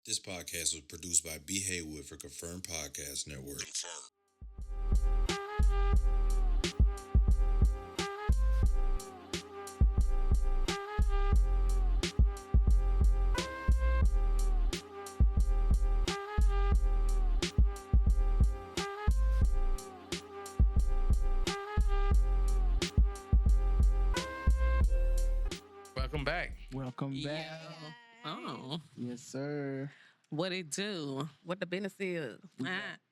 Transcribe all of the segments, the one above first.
This podcast was produced by B. Haywood for Confirmed Podcast Network. Welcome back. Welcome back. Yeah. Oh, Yes, sir. what it do? What the business is?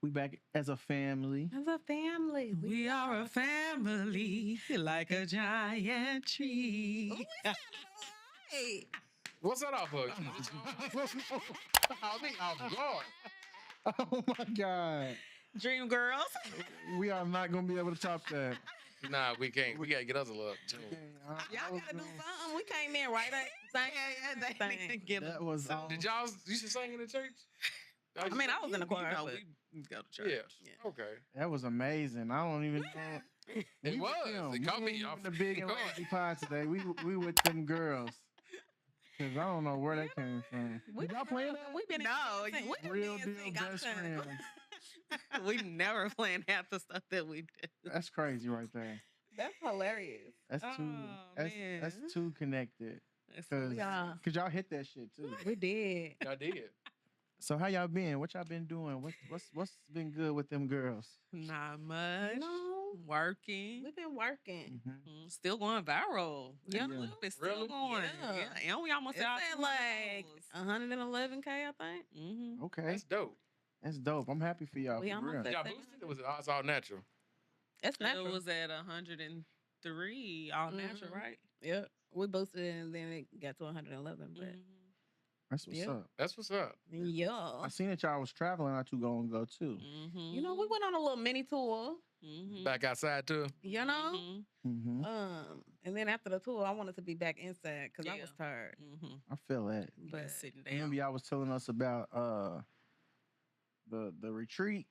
We back as a family. As a family, we are a family like a giant tree. Hey, What's that off of? I mean, off guard. Oh my God. Dream girls. We are not gonna be able to top that. Nah, we can't. We gotta get us a little tune. Y'all gotta do something. We came in right at same. That was Did y'all used to sing in the church? I mean, I was in the choir. No, but we go to church. Yeah. Okay. that was amazing. I don't even know. It was. It caught me we off the big and rosy pie today. We with them girls. Cause I don't know where they came from. Did y'all playing that? We've been No, Real deal best friends. We never planned half the stuff that we do. That's crazy right there. That's hilarious. That's too. Oh, man. That's too connected. Cause, Yeah. Cause y'all hit that shit too. We did. I did. So how y'all been? What y'all been doing? What's been good with them girls? Not much. No, Working. we've been working. Mhm. Still going viral. Yeah. Young Lip is still Really? going. Yeah. And we almost It's out at like 111K, I think. Mm-hmm. Okay, That's dope. that's dope. I'm happy for y'all. We For almost real. at Y'all boosted? It was it's all natural. That's natural. It was at 103, all natural, Mhm. right? Yep. We boosted it and then it got to 111. But Mhm. That's what's Yeah. up. That's what's up. yeah. I seen that y'all was traveling not too long ago too. Mhm. You know, we went on a little mini tour, Mhm. Back outside too. you know? Mhm. Mm-hmm. And then after the tour, I wanted to be back inside because I Yeah. was tired. Mhm. I feel that. But Sitting Remember down. y'all was telling us about the retreat.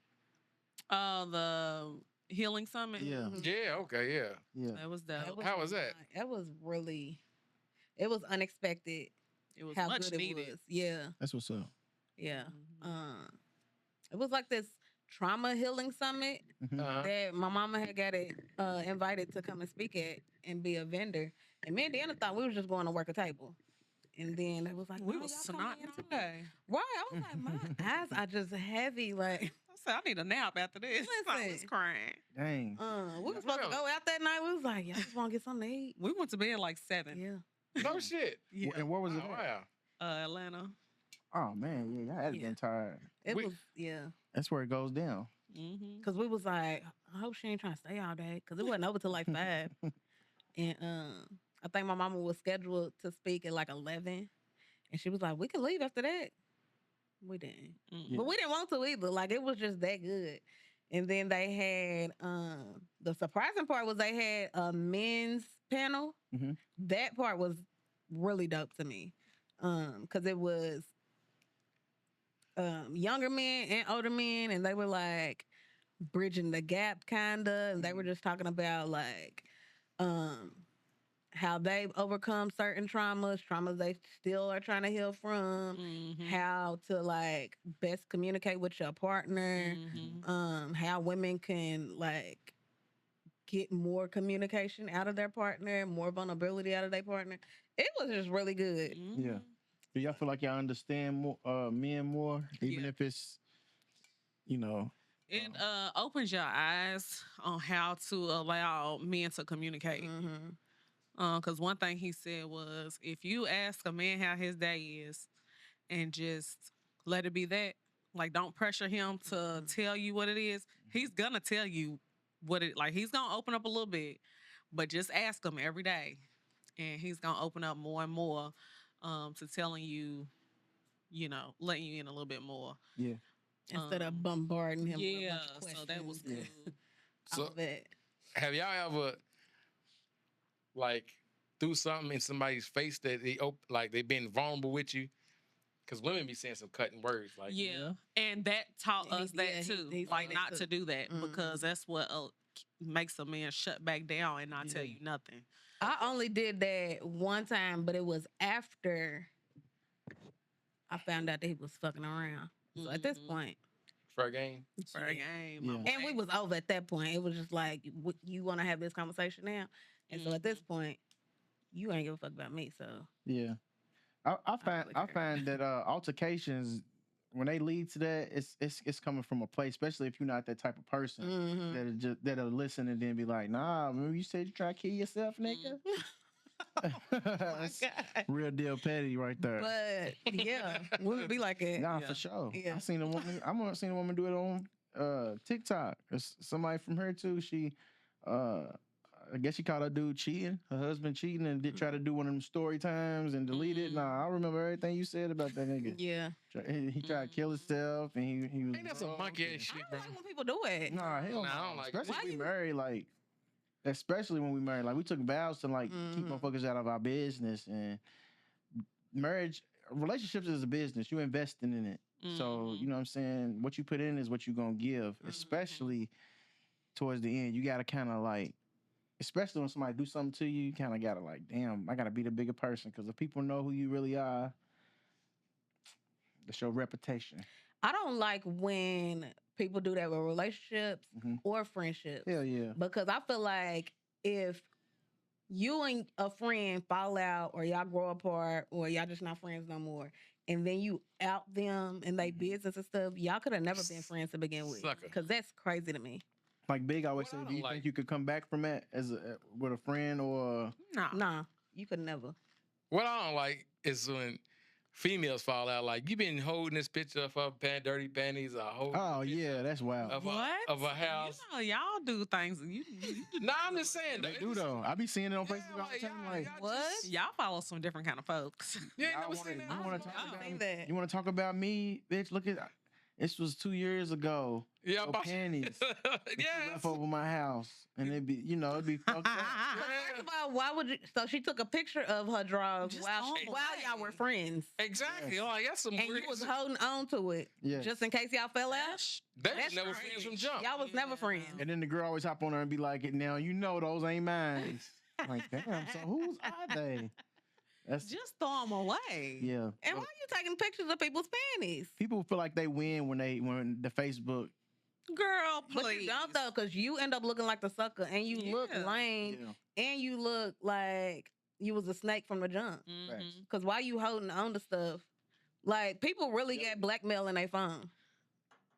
The Healing Summit. Yeah. Mhm. Yeah. Okay. Yeah. Yeah. That was dope. How was that? It was really, it was unexpected It was how much good needed. it was. Yeah. That's what's up. Yeah. Mhm. It was like this trauma healing summit Mhm. Uh-huh. that my mama had got it invited to come and speak at and be a vendor. And me and Deanna thought we was just going to work a table. And then it was like, We no, was y'all come snotting in too. today. Right. I was like, my eyes are just heavy. Like, I said, I need a nap after this. I was Listen. crying. Dang. we were supposed to go out that night. We was like, y'all just want to get something to eat. We went to bed like 7. Yeah. No shit. Yeah. And where was it? Oh, at? wow. Atlanta. Oh man, yeah, y'all had Yeah. been tired. It We- was, yeah. That's where it goes down. Mm-hmm. Because we was like, I hope she ain't trying to stay all day. Because it wasn't over till like 5. And I think my mama was scheduled to speak at like 11. And she was like, we can leave after that. We didn't. Mm-hmm. But we didn't want to either. Like, it was just that good. And then they had, the surprising part was they had a men's panel. Mhm. That part was really dope to me. Because it was younger men and older men, and they were like bridging the gap, kinda. And they were just talking about like how they've overcome certain traumas they still are trying to heal from, Mm-hmm. how to like best communicate with your partner, Mm-hmm. how women can like get more communication out of their partner, more vulnerability out of their partner. It was just really good. Yeah. Do y'all feel like y'all understand more men more, even Yeah. if it's, you know, It opens your eyes on how to allow men to communicate. Mm-hmm. Because one thing he said was, if you ask a man how his day is and just let it be that, like don't pressure him to tell you what it is, he's gonna tell you what it like. He's gonna open up a little bit, but just ask him every day, and he's gonna open up more and more to telling you, letting you in a little bit more. yeah. Instead of bombarding him with a Yeah, bunch of questions. so that was Yeah. good. all So that. have y'all ever like threw something in somebody's face that like they been vulnerable with you? Because women be saying some cutting words like Yeah. And that taught Yeah, us that too. he Like said not that to too. do that Mhm. because that's what makes a man shut back down and not tell you nothing. I only did that one time, but it was after I found out that he was fucking around. So at this Mhm. point, Fair game. Fair yeah. game. Yeah. my And we boy. was over at that point. It was just like, you want to have this conversation now? And so at this point, you ain't give a fuck about me. So Yeah. really I care. find that altercations when they lead to that, it's coming from a place, especially if you're not that type of person Mhm. that'll listen and then be like, nah, remember you said you try to kill yourself, nigga? Oh my That's God. real deal petty right there. But yeah, women be like it. Nah, Yeah. for sure. Yeah. I seen a woman. Seen a woman do it on TikTok. It's somebody from her too. She, I guess she caught her dude cheating, her husband cheating, and did try to do one of them story times and delete it. Nah, I remember everything you said about that nigga. Yeah. He tried to kill himself, and he was. Ain't that some drunk monkey ass and- shit, I bro? don't like when people do it. Nah, hell Nah, I no. don't like it. Especially Why if we you- married, like. Especially when we married, like we took vows to like keep Mhm. motherfuckers out of our business, and marriage, relationships is a business. You investing in it. So, you know what I'm saying? What you put in is what you're going to give, especially towards the end. You got to kind of like, especially when somebody do something to you, you kind of got to like, damn, I got to be the bigger person. Because if people know who you really are, that's your reputation. I don't like when people do that with relationships Mhm. or friendships. Hell yeah. Because I feel like if you and a friend fall out or y'all grow apart or y'all just not friends no more, and then you out them and they business and stuff, y'all could have never been friends to begin with. Sucker. Because that's crazy to me. Like Big always What say, I do don't you like- think you could come back from that as with a friend or? Nah. Nah, you could never. What I don't like is when females fall out. Like, you been holding this picture of her dirty panties or holding Oh the picture yeah, that's wild. of What? of a house. You know, y'all do things. You Nah, I'm just saying. They though, do it's- though. I be seeing it on Yeah, Facebook all the time. y'all- Like, y'all What? just- y'all follow some different kind of folks. You ain't Y'all never wanna- seen that? you wanna I talk haven't about seen me? that. You want to talk about me, bitch? Look at this was 2 years ago. Yeah, Your about panties. that you yeah. left over my house, and it'd be, it'd be fucked up. First of all, why would you? So she took a picture of her drawers Just while throw 'em y'all were away. friends, Exactly. Yes. Like, that's some and weird you was shit. holding on to it Yes. just in case y'all fell out. They was That's never strange. friends from jump. Y'all was never Yeah. friends. And then the girl always hop on her and be like, "Now you know those ain't mine." I'm like, damn. So whose are they? That's Just throw them away. yeah. And why you taking pictures of people's panties? People feel like they win when the Facebook. Girl, please. But you don't though, because you end up looking like the sucker, and you look Yeah. lame, Yeah. and you look like you was a snake from the jump. Mhm. Because why you holding on to stuff? Like people really get blackmail in their phone,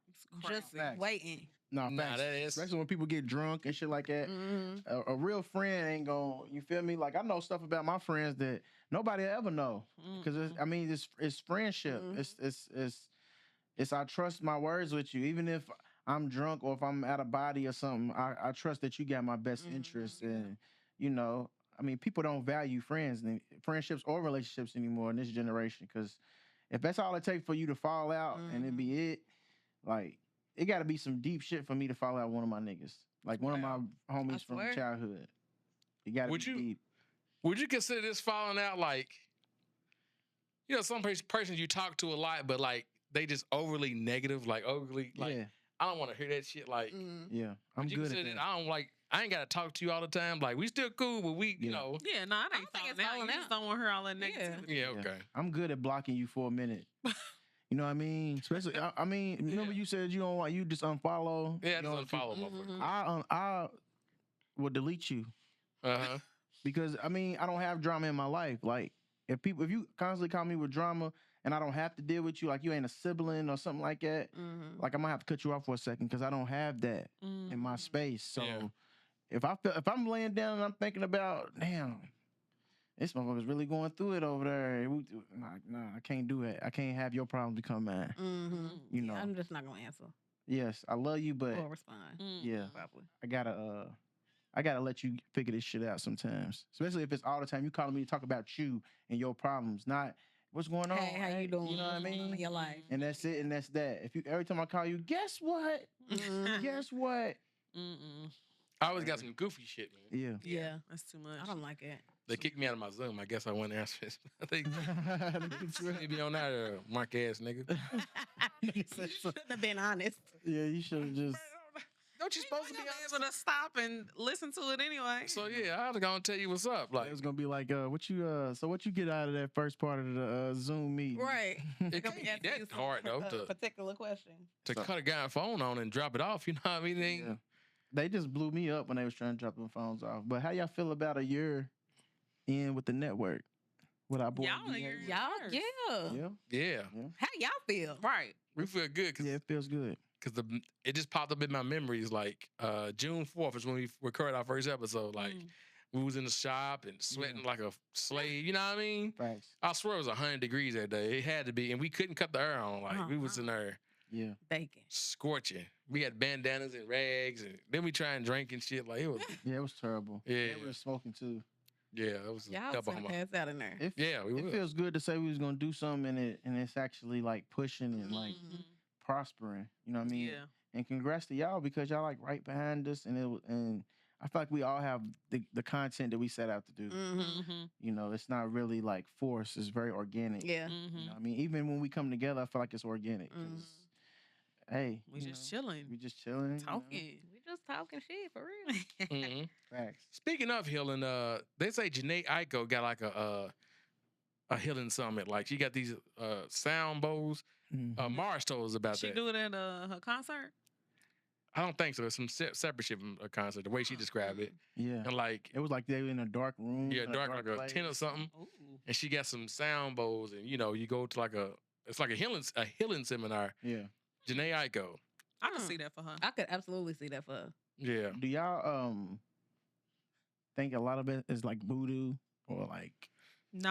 It's just crazy. Facts. waiting. No, Nah, facts. that is- Especially when people get drunk and shit like that. Mhm. A real friend ain't gonna, you feel me? Like I know stuff about my friends that nobody will ever know because it's friendship. Mhm. It's I trust my words with you, even if I'm drunk or if I'm out of body or something. I trust that you got my best interest, and I mean, people don't value friendships or relationships anymore in this generation because if that's all it takes for you to fall out and it be it, like. It got to be some deep shit for me to fall out with one of my niggas, like one of my homies from swear. childhood. It got to Would be you- deep. Would you consider this falling out like, some persons you talk to a lot, but like they just overly negative, like overly like Yeah, I don't want to hear that shit. Like, Mhm. yeah, I'm would you good at consider that. I don't like. I ain't gotta talk to you all the time. Like, we still cool, but we, Yeah. Yeah, no, it I ain't don't think it's falling out. You falling just out. don't want to hear all that Yeah. negativity. Yeah, okay. I'm good at blocking you for a minute. You know what I mean? Especially, I mean, remember you said you don't want you just unfollow. Yeah, you just know, unfollow Mhm. motherfucker. I will delete you Uh-huh. because I mean I don't have drama in my life. Like if you constantly call me with drama and I don't have to deal with you, like you ain't a sibling or something like that, Mhm. like I might have to cut you off for a second because I don't have that in my space. So Yeah. if I'm laying down and I'm thinking about, damn, this motherfucker's really going through it over there. Nah, I can't do it. I can't have your problems become mine. Mhm. You Yeah, know. I'm just not gonna answer Yes, I love you, but or respond. yeah, Probably. I gotta let you figure this shit out sometimes. Especially if it's all the time you calling me to talk about you and your problems, not what's going on. Hey, how you doing? You know what I What's going on mean? in your life? And that's it, and that's that. If you every time I call you, guess what? Mhm. Guess what? I always got some goofy shit, man. Yeah. Yeah, That's too much. I don't like it. They kicked me out of my Zoom. I guess I went there. I think yeah, they be on that mark ass nigga. Shouldn't have been honest. you should have just. Don't you supposed to be able honest? to stop and listen to it anyway. So yeah, I was gonna tell you what's up. Like Like, it's gonna be like, so what you get out of that first part of the Zoom meeting? Right. it They're can't gonna be ask you that some hard though particular question. to So- cut a guy's phone on and drop it off. You know what I mean? It ain't- Yeah. They just blew me up when they was trying to drop the phones off. But how y'all feel about a year in with the network? With our boy Y'all a BA? year in. Y'all, First. yeah. Yeah, Yeah, How y'all feel? Right. we feel good yeah, it feels good. because it just popped up in my memories. Like June 4th is when we recorded our first episode. Like we was in the shop and sweating like a slave. You know what I mean? Facts. I swear it was 100 degrees that day. It had to be, and we couldn't cut the air on. Like we was in there Yeah. Bacon. scorching. We had bandanas and rags, and then we try and drink and shit. Like it was, Yeah, it was terrible. yeah, We were smoking too. yeah. It was a Y'all was double gonna hummer. pass out in there. Yeah, we It will. feels good to say we was gonna do something and it's actually like pushing and like prospering. You know what I mean? Yeah. And congrats to y'all because y'all like right behind us and I feel like we all have the content that we set out to do. Mm-hmm. You know, it's not really like forced. It's very organic. Yeah. You Mm-hmm. know what I mean? Even when we come together, I feel like it's organic. 'Cause, hey, We you just know, chilling, we just chilling. you know? talking. We just talking shit for real. Mhm. Facts. Speaking of healing, they say Janae Aiko got like a healing summit. Like she got these sound bowls. Mhm. Mars told us about She that. do it at her concert. I don't think so. It's some separate shit from a concert. The way she described it, Yeah. and like It was like they were in a dark room. yeah, in a dark like a place. tent or something. Ooh. And she got some sound bowls, and you know, you go to like it's like a healing seminar. Yeah. Janae Aiko. I can see that for her. I could absolutely see that for her. Yeah. Do y'all think a lot of it is like voodoo or like No,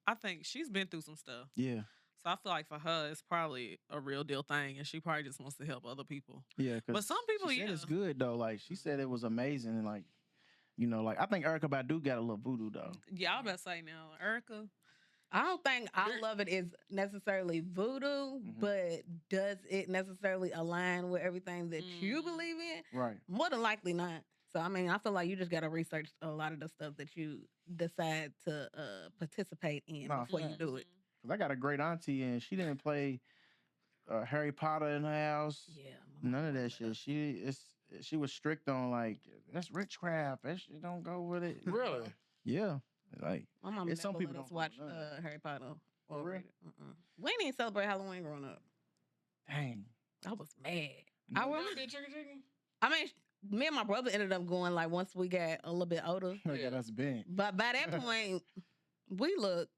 I think she's been through some stuff. yeah. So I feel like for her, it's probably a real deal thing, and she probably just wants to help other people. Yeah, But some people, she said yeah. it's good though. Like she said it was amazing and like, you know, like I think Erica Badu got a little voodoo though. Yeah, I better say now, Erica. I don't think all Here- of it is necessarily voodoo, Mhm. but does it necessarily align with everything that you Mm. believe in? Right. More than likely not. So I mean, I feel like you just gotta research a lot of the stuff that you decide to participate in Nah, before you facts. do it. Cause I got a great auntie and she didn't play Harry Potter in her house. Yeah. None of that shit. She was strict on like that's witchcraft. That shit don't go with it. Really? Yeah. Like My mom It's some never people let us don't watch fuck with none. Harry Potter. For or real? read it. We didn't even celebrate Halloween growing up. dang. I was mad. No, I remember. I mean, me and my brother ended up going like once we got a little bit older. I got us bent. But by that point, we looked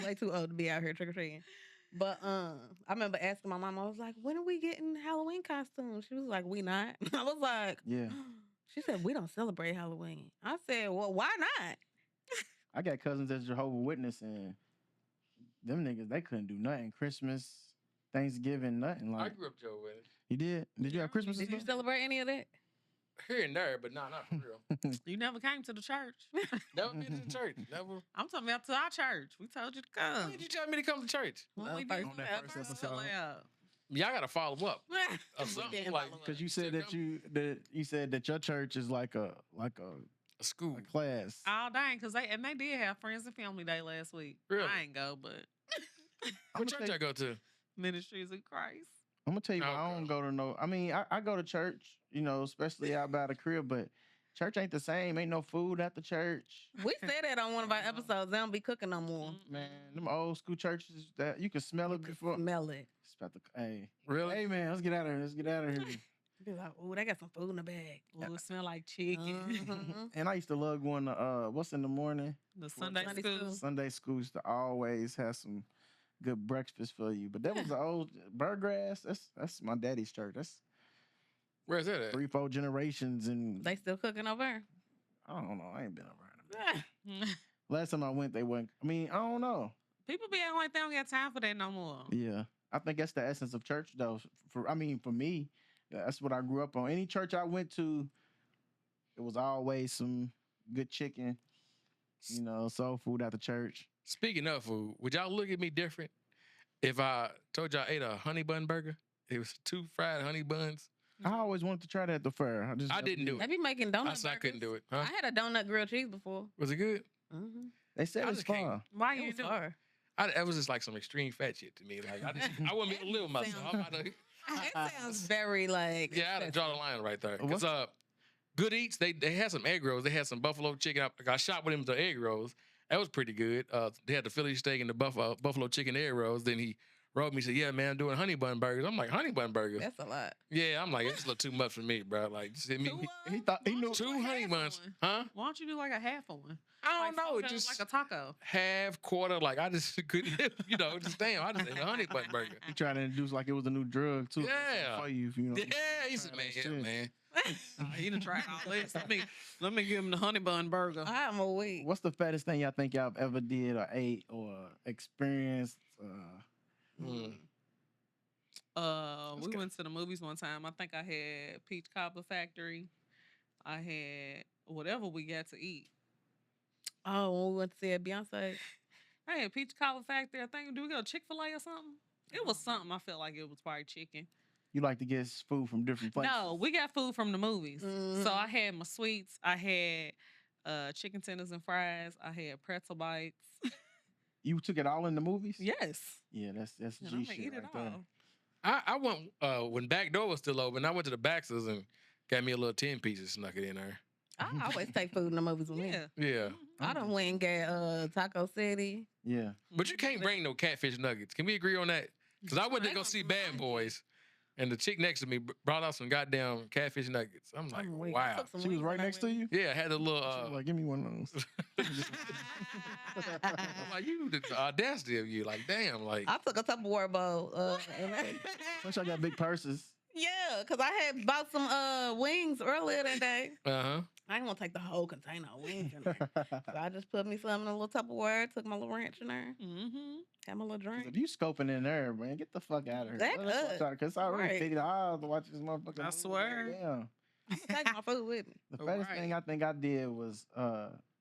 way too old to be out here trick or treating. But I remember asking my mom, I was like, "When are we getting Halloween costumes?" She was like, "We not." I was like, Yeah. She said, "We don't celebrate Halloween." I said, "Well, why not?" I got cousins that's Jehovah Witness and them niggas, they couldn't do nothing. Christmas, Thanksgiving, nothing. I Like grew up Joe with it. you did? Did you have Christmas? Did you and celebrate any of that? Here and there, but not for real. You never came to the church. Never been to the church. Never. I'm talking about to our church. We told you to Why come. did you tell me to come to church? When we First- did on that that first first episode. collab. Y'all gotta follow up. Or We something didn't like follow up. Because you said To that you said that your church is like a a school. class. Oh dang, cause they did have friends and family day last week. Really? I ain't go, but What church I go to? Ministries of Christ. I'm gonna tell you, why I Okay. don't go to no. I mean, I go to church, you know, especially out by the crib, but church ain't the same. Ain't no food at the church. We said that on one of our episodes. They don't be cooking no more. Man, them old school churches that you can smell it before. Smell it. It's about to, hey, Really? hey, man, let's get out of here. Let's get out of here. Be like, "Oh, they got some food in the bag." Ooh, it smell like chicken. Mhm. And I used to love going to what's in the morning. The Sunday Sunday school. school. Sunday school used to always have some good breakfast for you. But that was the old Burgrass. That's my daddy's church. That's Where's that at? 3-4 generations, and They still cooking over there? I don't know. I ain't been around. Yeah. Last time I went, they went. I mean, I don't know. People be acting like they don't got time for that no more. Yeah, I think that's the essence of church, though. For me, that's what I grew up on. Any church I went to, it was always some good chicken, you know, soul food at the church. Speaking of food, would y'all look at me different if I told y'all I ate a honey bun burger? It was 2 fried honey buns. I always wanted to try that at the fair. I didn't do They it. be making donut I said I couldn't do it. Huh? I had a donut grilled cheese before. Was it good? Mm-hmm. They said I it's just can't- fun. Why It you was do? fire. That was just like some extreme fat shit to me. Like I wouldn't be able to live with myself. I'm about to, It sounds very like. yeah, I had to draw the line right there. Cause Good Eats, they had some egg rolls. They had some buffalo chicken. I got shot with them the egg rolls. That was pretty good. They had the Philly steak and the buffalo chicken egg rolls. Then he wrote me and said, "Yeah, man, I'm doing honey bun burgers." I'm like, honey bun burgers? That's a lot. Yeah, I'm like, it's a little too much for me, bro. Like, just hit me. He thought he knew. Two honey buns, huh? Why don't you do like a half of one? I don't know. Like It just like a taco. half, quarter. Like, I just couldn't, just damn. I just ate a honey bun burger. He tried to introduce like it was a new drug too. Yeah. For you, you know. Yeah, he said, man, yeah, Shit. man. He done tried all this. Let me give him the honey bun burger. I'm a week. What's the fattest thing y'all think y'all ever did or ate or experienced? Mm. We went to the movies one time. I think I had Peach Cobbler Factory. I had whatever we got to eat. Oh, when we went to see Beyonce. I had Peach Cobbler Factory. I think, do we go to Chick-fil-A or something? It was something. I felt like it was probably chicken. You like to get food from different places? No, we got food from the movies. Mhm. So I had my sweets. I had chicken tenders and fries. I had pretzel bites. You took it all in the movies? Yes. Yeah, that's And G I'm gonna shit eat it right there. all. I went when back door was still open. I went to the Baxter's and got me a little 10 piece and snuck it in there. I always take food in the movies with me. Yeah. Yeah. I done went and got Taco City. Yeah. But you can't bring no catfish nuggets. Can we agree on that? Because I went to They go gonna see be Bad lying. Boys, and the chick next to me brought out some goddamn catfish nuggets. I'm like, I'm weak. wow. Took some She was wings right when I next to went. you? Yeah, I had a She little. was like, give me one of those. I'm like, you, the audacity of you. Like, damn, like. I took a Tupperware bowl. Bunch y'all got big purses. Yeah, because I had bought some wings earlier that day. Uh-huh. I didn't want to take the whole container of wings in there. So I just put me some in a little Tupperware, took my little ranch in there, Mm-hmm. had my little drink. If you scoping in there, man, get the fuck out of here. That good. Because I already Right. figured out to watch this motherfucker. I movie. swear. Yeah. Take my food with me. The fattest Right. thing I think I did was,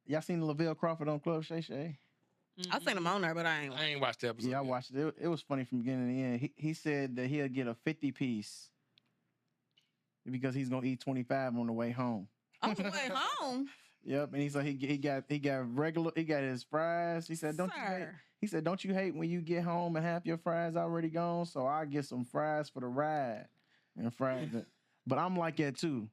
y'all seen Lavelle Crawford on Club Shay Shay? Mm-hmm. I seen them on there, but I ain't. I ain't watched the episode. Yeah, I yet. watched it. It was funny from beginning to end. He said that he'll get a 50 piece because he's gonna eat 25 on the way home. On the way home. Yep, and he said he got his fries. He said, "Don't you hate?" Sir. He said, "Don't you hate when you get home and half your fries already gone?" So I get some fries for the ride and fries. But I'm like that too.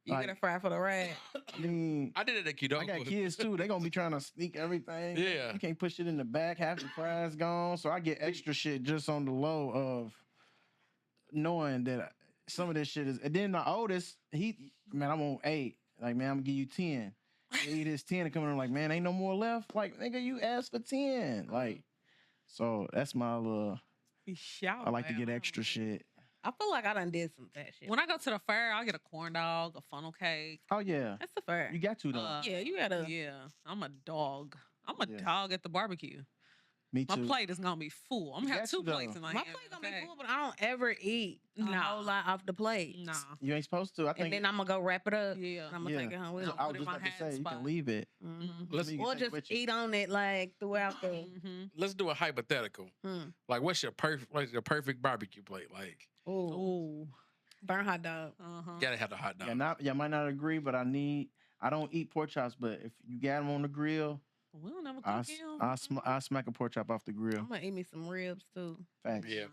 You Like- get a fry for the rag. I mean, I did it at Qdoba. I got kids too. They gonna be trying to sneak everything. Yeah. You can't push it in the back. Half the fries gone. So I get extra shit just on the low of knowing that some of this shit is. And then the oldest, man, I want 8. Like, man, I'm gonna give you 10. He eat his 10 and come in like, man, ain't no more left. Like, nigga, you asked for 10. Like, so that's my little. I like to get extra shit. I feel like I done did some fat shit. When I go to the fair, I'll get a corn dog, a funnel cake. Oh yeah, That's the fair. you got to though. Yeah, you gotta. Yeah, I'm a dog. I'm a Yeah. dog at the barbecue. Me My too. plate is gonna be full. I'm You gonna have got 2 to, though. plates in my My hand. plate gonna okay? be full, but I don't ever eat a Nah. whole lot off the plate. Nah. You ain't supposed to. I think. And then I'm gonna go wrap it up. Yeah. And I'm gonna take it home with So me. I put was it in just my about to hand say you spot. can leave it. Mhm. Let's You can Or take it just with you. eat on it like throughout the. Mm-hmm. let's do a hypothetical. Hmm. Like, what's your perfect barbecue plate? Like, Ooh, Ooh. burn hot dog. Uh-huh. you gotta have the hot dog. Y'all might not agree, but I don't eat pork chops, but if you got them on the grill, We don't never I cook him. I smack a pork chop off the grill. I'm gonna eat me some ribs too. Facts. Yeah.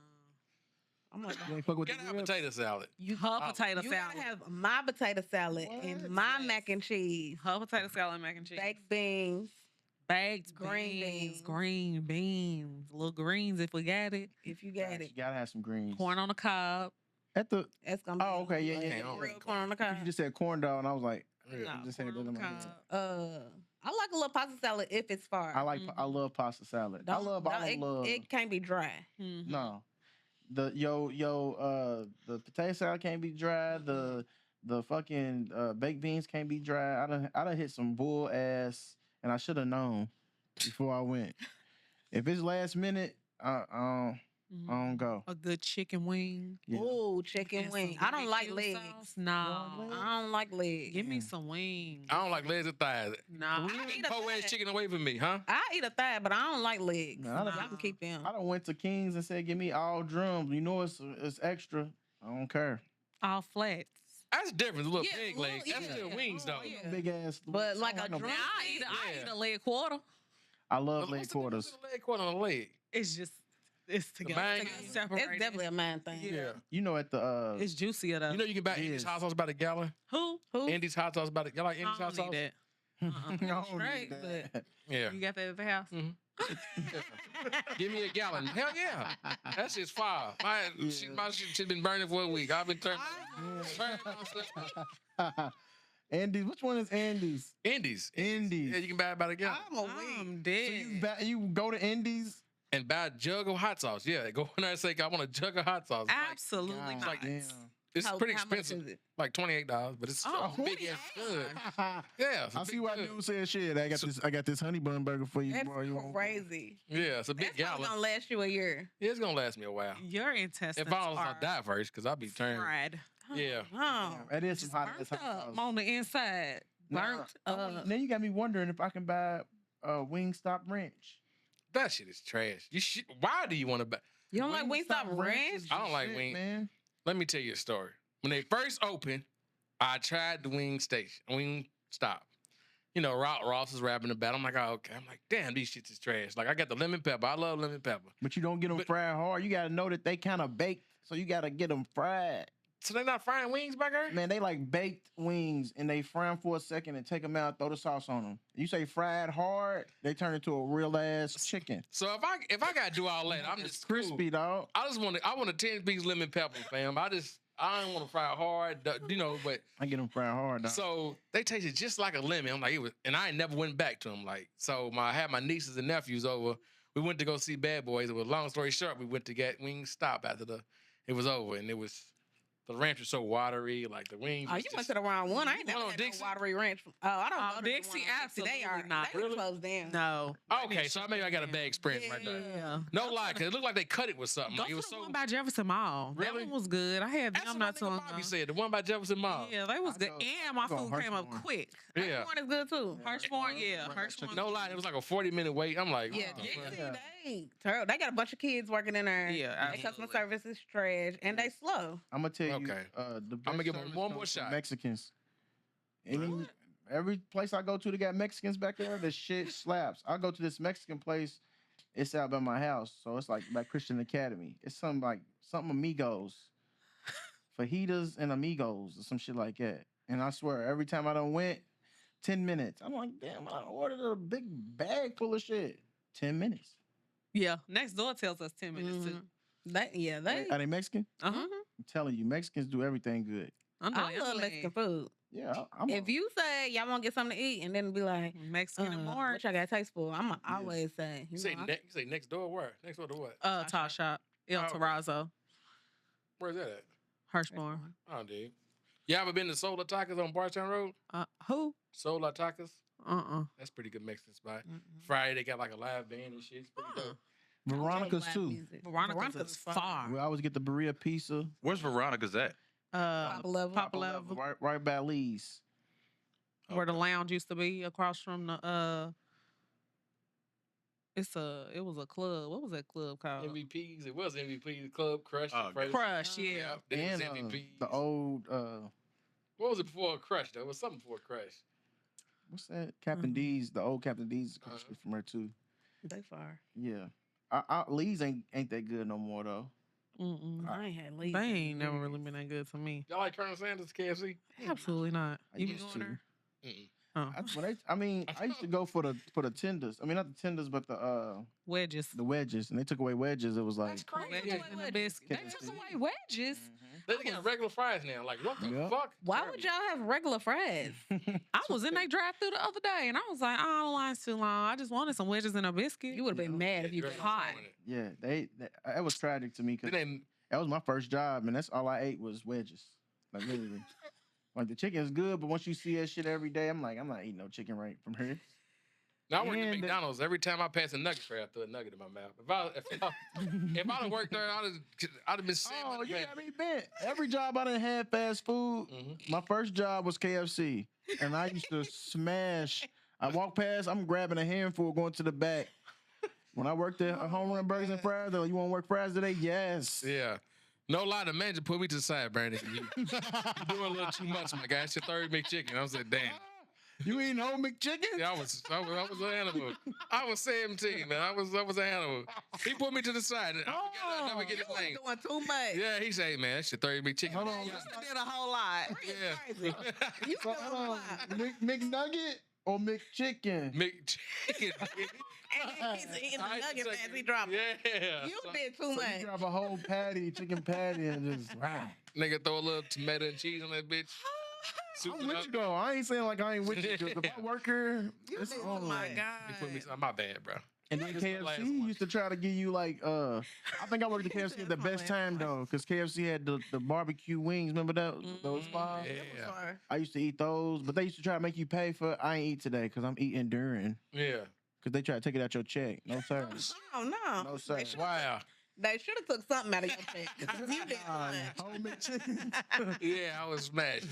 I'm like, You ain't fuck with Gotta the have ribs? potato salad. Her potato you salad. gotta have my potato salad and What? my Yes. mac and cheese, Her potato salad and mac and cheese. baked beans. Baked green beans. beans. Green beans. Little greens if we got it. If you got Facts. it, You gotta have some greens. Corn on the cob. At the that's gonna be. Oh, okay, yeah, yeah, yeah. Real corn on the you cob. just said corn dog, and I was like, Yeah. No, just had corn it on in the my head. cob. I like a little pasta salad if it's far. I Mhm. love pasta salad. I love It can't be dry. Mhm. no. The the potato salad can't be dry. The fucking baked beans can't be dry. I done hit some bull ass, and I should have known before I went. If it's last minute, I don't go. A good chicken wing. Yeah. Ooh, chicken and wing. some I don't like barbecue legs. sauce. No. legs? I don't like legs. Give me Yeah. some wings. I don't like legs or thighs. No. I eat a Pull ass thigh. chicken away from me, huh? I eat a thigh, but I don't like legs. No, I don't- Y'all can keep them. I done went to King's and said, "Give me all drums." You know it's extra. I don't care. All flats. That's different. Little Yeah, pig little- legs. That's yeah. still wings, Oh, though. yeah. Big ass. But like I a don't like no- drum- I eat Yeah. a leg quarter. I love What's leg the difference quarters. between a leg quarter and a leg? It's just it's together. bang- It's It's separated. definitely a man thing. Yeah. You know, at the It's juicier though. You know you can buy It Andy's is. hot sauce by the gallon. Who? Who? Andy's hot sauce by the. Y'all like I Andy's hot don't need sauce? that. I don't Straight, need that. Yeah. You got that at the house? Give me a gallon. Hell yeah. That shit's fire. My shit been burning for a week. I've been turning. Andy's. Which one is Andy's? Andy's. Andy's. Yeah, you can buy it by the gallon. I'm a weak. I'm So dead. you go to Andy's? And buy a jug of hot sauce. Yeah, go in there and say, I want a jug of hot sauce. Absolutely God not. damn. It's pretty How much expensive. is it? Like $28, but it's Oh, big and good. Yeah, it's a I see big why good. dude said shit. I got this honey bun burger for you, That's boy. You want crazy. Yeah, it's a big That's probably gallon. gonna last you a year. Yeah, it's gonna last me a while. Your intestines If I was are to die first, because I'll be turned. fried. Yeah. Oh, That is some hot Burnt hot up sauce. on the inside. Nah, Burnt. Then you got me wondering if I can buy a Wingstop wrench. That shit is trash. Why do you want to buy? you don't like Wingstop ranch? is I don't the like shit, wing- man. Let me tell you a story. When they first opened, I tried the wing stop. You know, Ross is rapping about it. I'm like, oh, okay. I'm like, damn, these shits is trash. Like, I got the lemon pepper. I love lemon pepper. But you don't get them But- fried hard. You got to know that they kind of baked, so you got to get them fried. So they're not frying wings back there? Man, they like baked wings, and they fry them for a second and take them out, throw the sauce on them. You say fried hard, they turn into a real ass chicken. So if I gotta do all that, I'm It's just crispy, dog. I want a 10-piece lemon pepper, fam. I don't want to fry it hard, you know. But I get them fried hard, dog. so they tasted just like a lemon. I'm like, it was, and I ain't never went back to them. Like, so I had my nieces and nephews over. We went to go see Bad Boys. It was long story short. We went to get Wingstop after it was over, and the ranch was so watery, like the wings. Oh, was you just, went to the wrong one. I ain't You never went on had no Dixie? watery ranch. Oh, I don't Oh, go to the Dixie, one on Dixie. They are absolutely not. They Really? closed down. No. Okay, so maybe I got a bad experience right there. Yeah. No lie, cause it looked like they cut it with something. Go Like, to it was the so. one by Jefferson Mall. Really? That one was good. I had That's them what not too my long nigga Bobby ago. said. The one by Jefferson Mall. Yeah, they was I good. go- And my I go food came up Hirschhorn. quick. Yeah. One is good too. Hirschhorn, yeah. Right, Hirschhorn. No lie, it was like a 40-minute wait. I'm like, Yeah, oh, Dixie, Yeah. they terrible. They got a bunch of kids working in there. Yeah, Their customer absolutely. service is trash, and they slow. I'm gonna tell you, Okay. the I'ma best give 'em service one comes more from shot. Mexicans. Every place I go to, they got Mexicans back there. The shit slaps. I go to this Mexican place. It's out by my house, so it's like by Christian Academy. It's something amigos, fajitas and amigos or some shit like that. And I swear, every time I done went, 10 minutes. I'm like, damn, I ordered a big bag full of shit. 10 minutes. Yeah. Next door tells us 10 minutes too. They. Are they Mexican? Uh-huh. I'm telling you, Mexicans do everything good. I love Mexican food. Yeah, I'm If you say y'all want to get something to eat, and then be like, Mexican and more. what y'all got taste for? I'm always say, You say next door where? Next door to what? Top Shop. El Oh, okay. Terrazzo. Where's that at? Hirschborn. Oh, dude. You ever been to Solar Tacos on Bartown Road? Who? Solar Tacos? Uh-uh. That's a pretty good Mexican spot. Friday, they got like a live band and shit. It's pretty dope. Veronica's too. Veronica's far. We always get the burrito pizza. Where's Veronica's at? Papa Level. Papa Level. Right by Lee's. Where the lounge used to be across from the it was a club. What was that club called? MVPs. It was MVPs. Club Crush. Oh, first. Crush, yeah. Then it was And MVPs. the old What was it before Crush, though? It was something before Crush. what's that? Captain D's. The old Captain D's across Uh-huh. from her too. They far. Yeah. Lee's ain't that good no more though. Mm-mm. I ain't had leave. They ain't never really been that good to me. Y'all like Colonel Sanders KFC? Absolutely not. I You be used going to. there? Mm-mm. Oh. I used to go for the tenders. I mean, not the tenders, but the Wedges. wedges. And they took away wedges. It was like That's crazy. Wedges and the biscuit. They took away wedges. They got regular fries now. Like, what the Yeah. fuck? Why would y'all have regular fries? I was in their drive through the other day and I was like, oh, the line's too long. I just wanted some wedges and a biscuit. You would have been mad if you You're got hot. doing it. Yeah, that was tragic to me because Then they that was my first job, and that's all I ate was wedges. Like literally. Like the chicken is good, but once you see that shit every day, I'm like, I'm not eating no chicken right from here. Now I work at And- McDonald's. Every time I pass a nugget tray, I throw a nugget in my mouth. If I done worked there, I'd have been sick. Oh, you got me bent. Every job I done had fast food. Mhm. My first job was KFC, and I used to smash. I walk past, I'm grabbing a handful, going to the back. When I worked at Home Run Burgers and Fries, they're like, you want to work fries today? Yes. Yeah. No lie, the manager put me to the side, Brandon. You're doing a little too much, my guy. It's your third McChicken. I was like, damn. You eating whole McChicken? Yeah, I was an animal. I was 17, man. I was an animal. He put me to the side. I never get his You name. was doing too much. Yeah, he said, man, that shit 30 big chicken. Hold on. You did a whole lot. Yeah. Crazy. You So, doing a hold lot. on. McNugget or McChicken? McChicken. And he's eating I the nugget take- as he dropped it. Yeah. You So- did too So you much. grab a whole patty, chicken patty, and just wow. Nigga throw a little tomato and cheese on that bitch. Soup I'm it with up. you though. I ain't saying like I ain't with you. 'Cause if I work here, it's did- on. oh my He God. put me. My bad, bro. And then This is the last KFC one. used to try to give you like I think I worked at KFC at the That's my best last time one. though, because KFC had the barbecue wings. Remember that those five? Yeah. Sorry. I used to eat those, but they used to try to make you pay for. I ain't eat today because I'm eating during. Yeah. Because they try to take it out your check. No sir. Oh no. No sir. Wow. They should have took something out of your check. 'Cause you did Nah, much. whole McChicken. Yeah, I was smashed.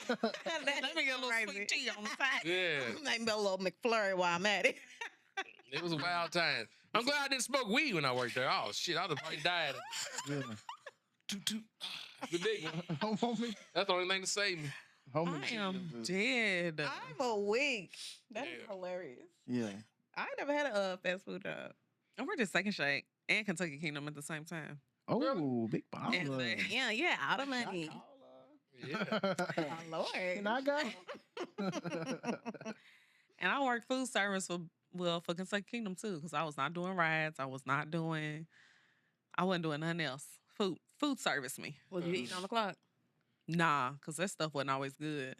Let me get a little sweet tea on the side. Yeah. Make me a little McFlurry while I'm at it. It was a wild time. I'm glad I didn't smoke weed when I worked there. Oh shit, I'd have probably died. Yeah. Toot. The big one. Homie. That's the only thing to save me. Homie. I am dead. I'm a weak. That is Yeah. hilarious. Yeah. I ain't never had a fast food job. And we're just Second Shake and Kentucky Kingdom at the same time. Oh, big And baller. they- Yeah, out of money. Yeah. My Lord. Can I go? And I worked food service for Kentucky Kingdom too, because I was not doing rides. I wasn't doing nothing else. Food service me. Was you eating on the clock? Nah, because that stuff wasn't always good.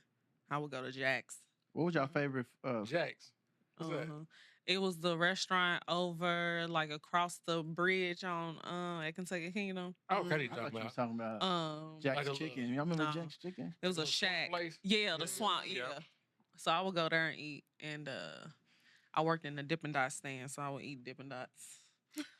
I would go to Jack's. What was your favorite? Jax. What's that? Uh-huh. It was the restaurant over like across the bridge on at Kentucky Kingdom. Oh, okay, you I talking thought you was about talking about Jack's Jack's like a Chicken. Y'all remember no. Jack's Chicken? It was a Little swamp shack. place? Yeah, the Yeah. swamp. Yeah. Yeah. So I would go there and eat, and I worked in the Dippin' Dots stand, so I would eat Dippin' Dots.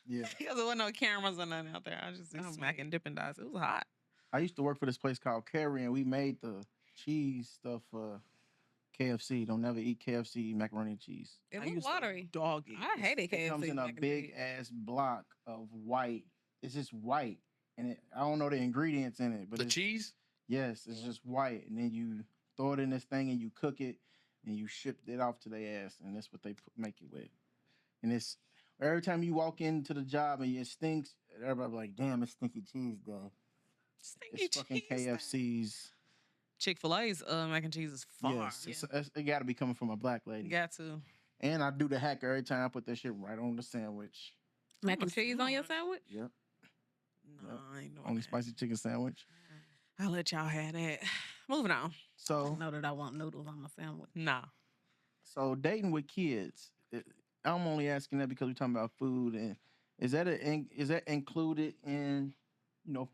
Yeah. Because there wasn't no cameras or nothing out there. I was just Oh, smacking Dippin' Dots. It was hot. I used to work for this place called Carrie, and we made the cheese stuff for KFC. Don't never eat KFC macaroni and cheese. It I was used to watery. dog it. I hated KFC. It comes in a back in the big day. ass block of white. It's just white, and I don't know the ingredients in it, but The it's, cheese? yes, it's just white, and then you throw it in this thing and you cook it, and you ship it off to their ass, and that's what they make it with. And it's every time you walk into the job and it stinks, everybody be like, "Damn, it's stinky cheese day." Stinky It's fucking cheese. KFC's. Chick-fil-A's mac and cheese is far. Yes, it got to be coming from a black lady. Got to. And I do the hack every time I put that shit right on the sandwich. Mac and What's cheese on your smart? sandwich? Yep, No, I ain't doing on the that. spicy chicken sandwich. I'll let y'all have that. Moving on. So, Know that I want noodles on my sandwich. Nah. so dating with kids. I'm only asking that because we're talking about food, and is that included in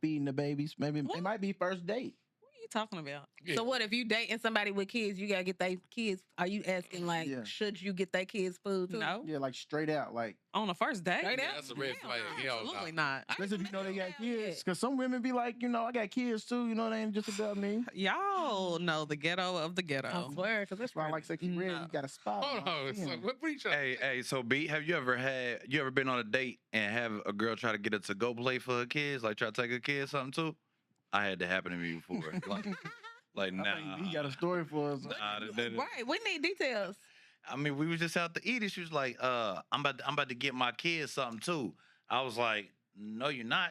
feeding the babies? Maybe What? it might be first date. What are you talking about? Yeah. So what if you dating somebody with kids? You gotta get their kids. Are you asking like, Yeah. should you get their kids food too? No. Yeah, like straight out, like On the first date? Straight Yeah, out? that's a red Hell flag. no. Hell no. Absolutely not. especially if you know they got Hell yeah. kids. Because some women be like, I got kids too. They ain't just about me. Y'all know the ghetto of the ghetto. I swear, because it's That's why I like sexy red. No. You got a spot. Hold on. So, what are you trying to Hey, so B, have you ever been on a date and have a girl try to get a to-go plate for her kids, like try to take her kids something too? I had that happen to me before. Like I nah. think he got a story for us. Nah, Right, we need details. I mean, we was just out to eat, and she was like, I'm about to get my kids something too." I was like, "No, you're not.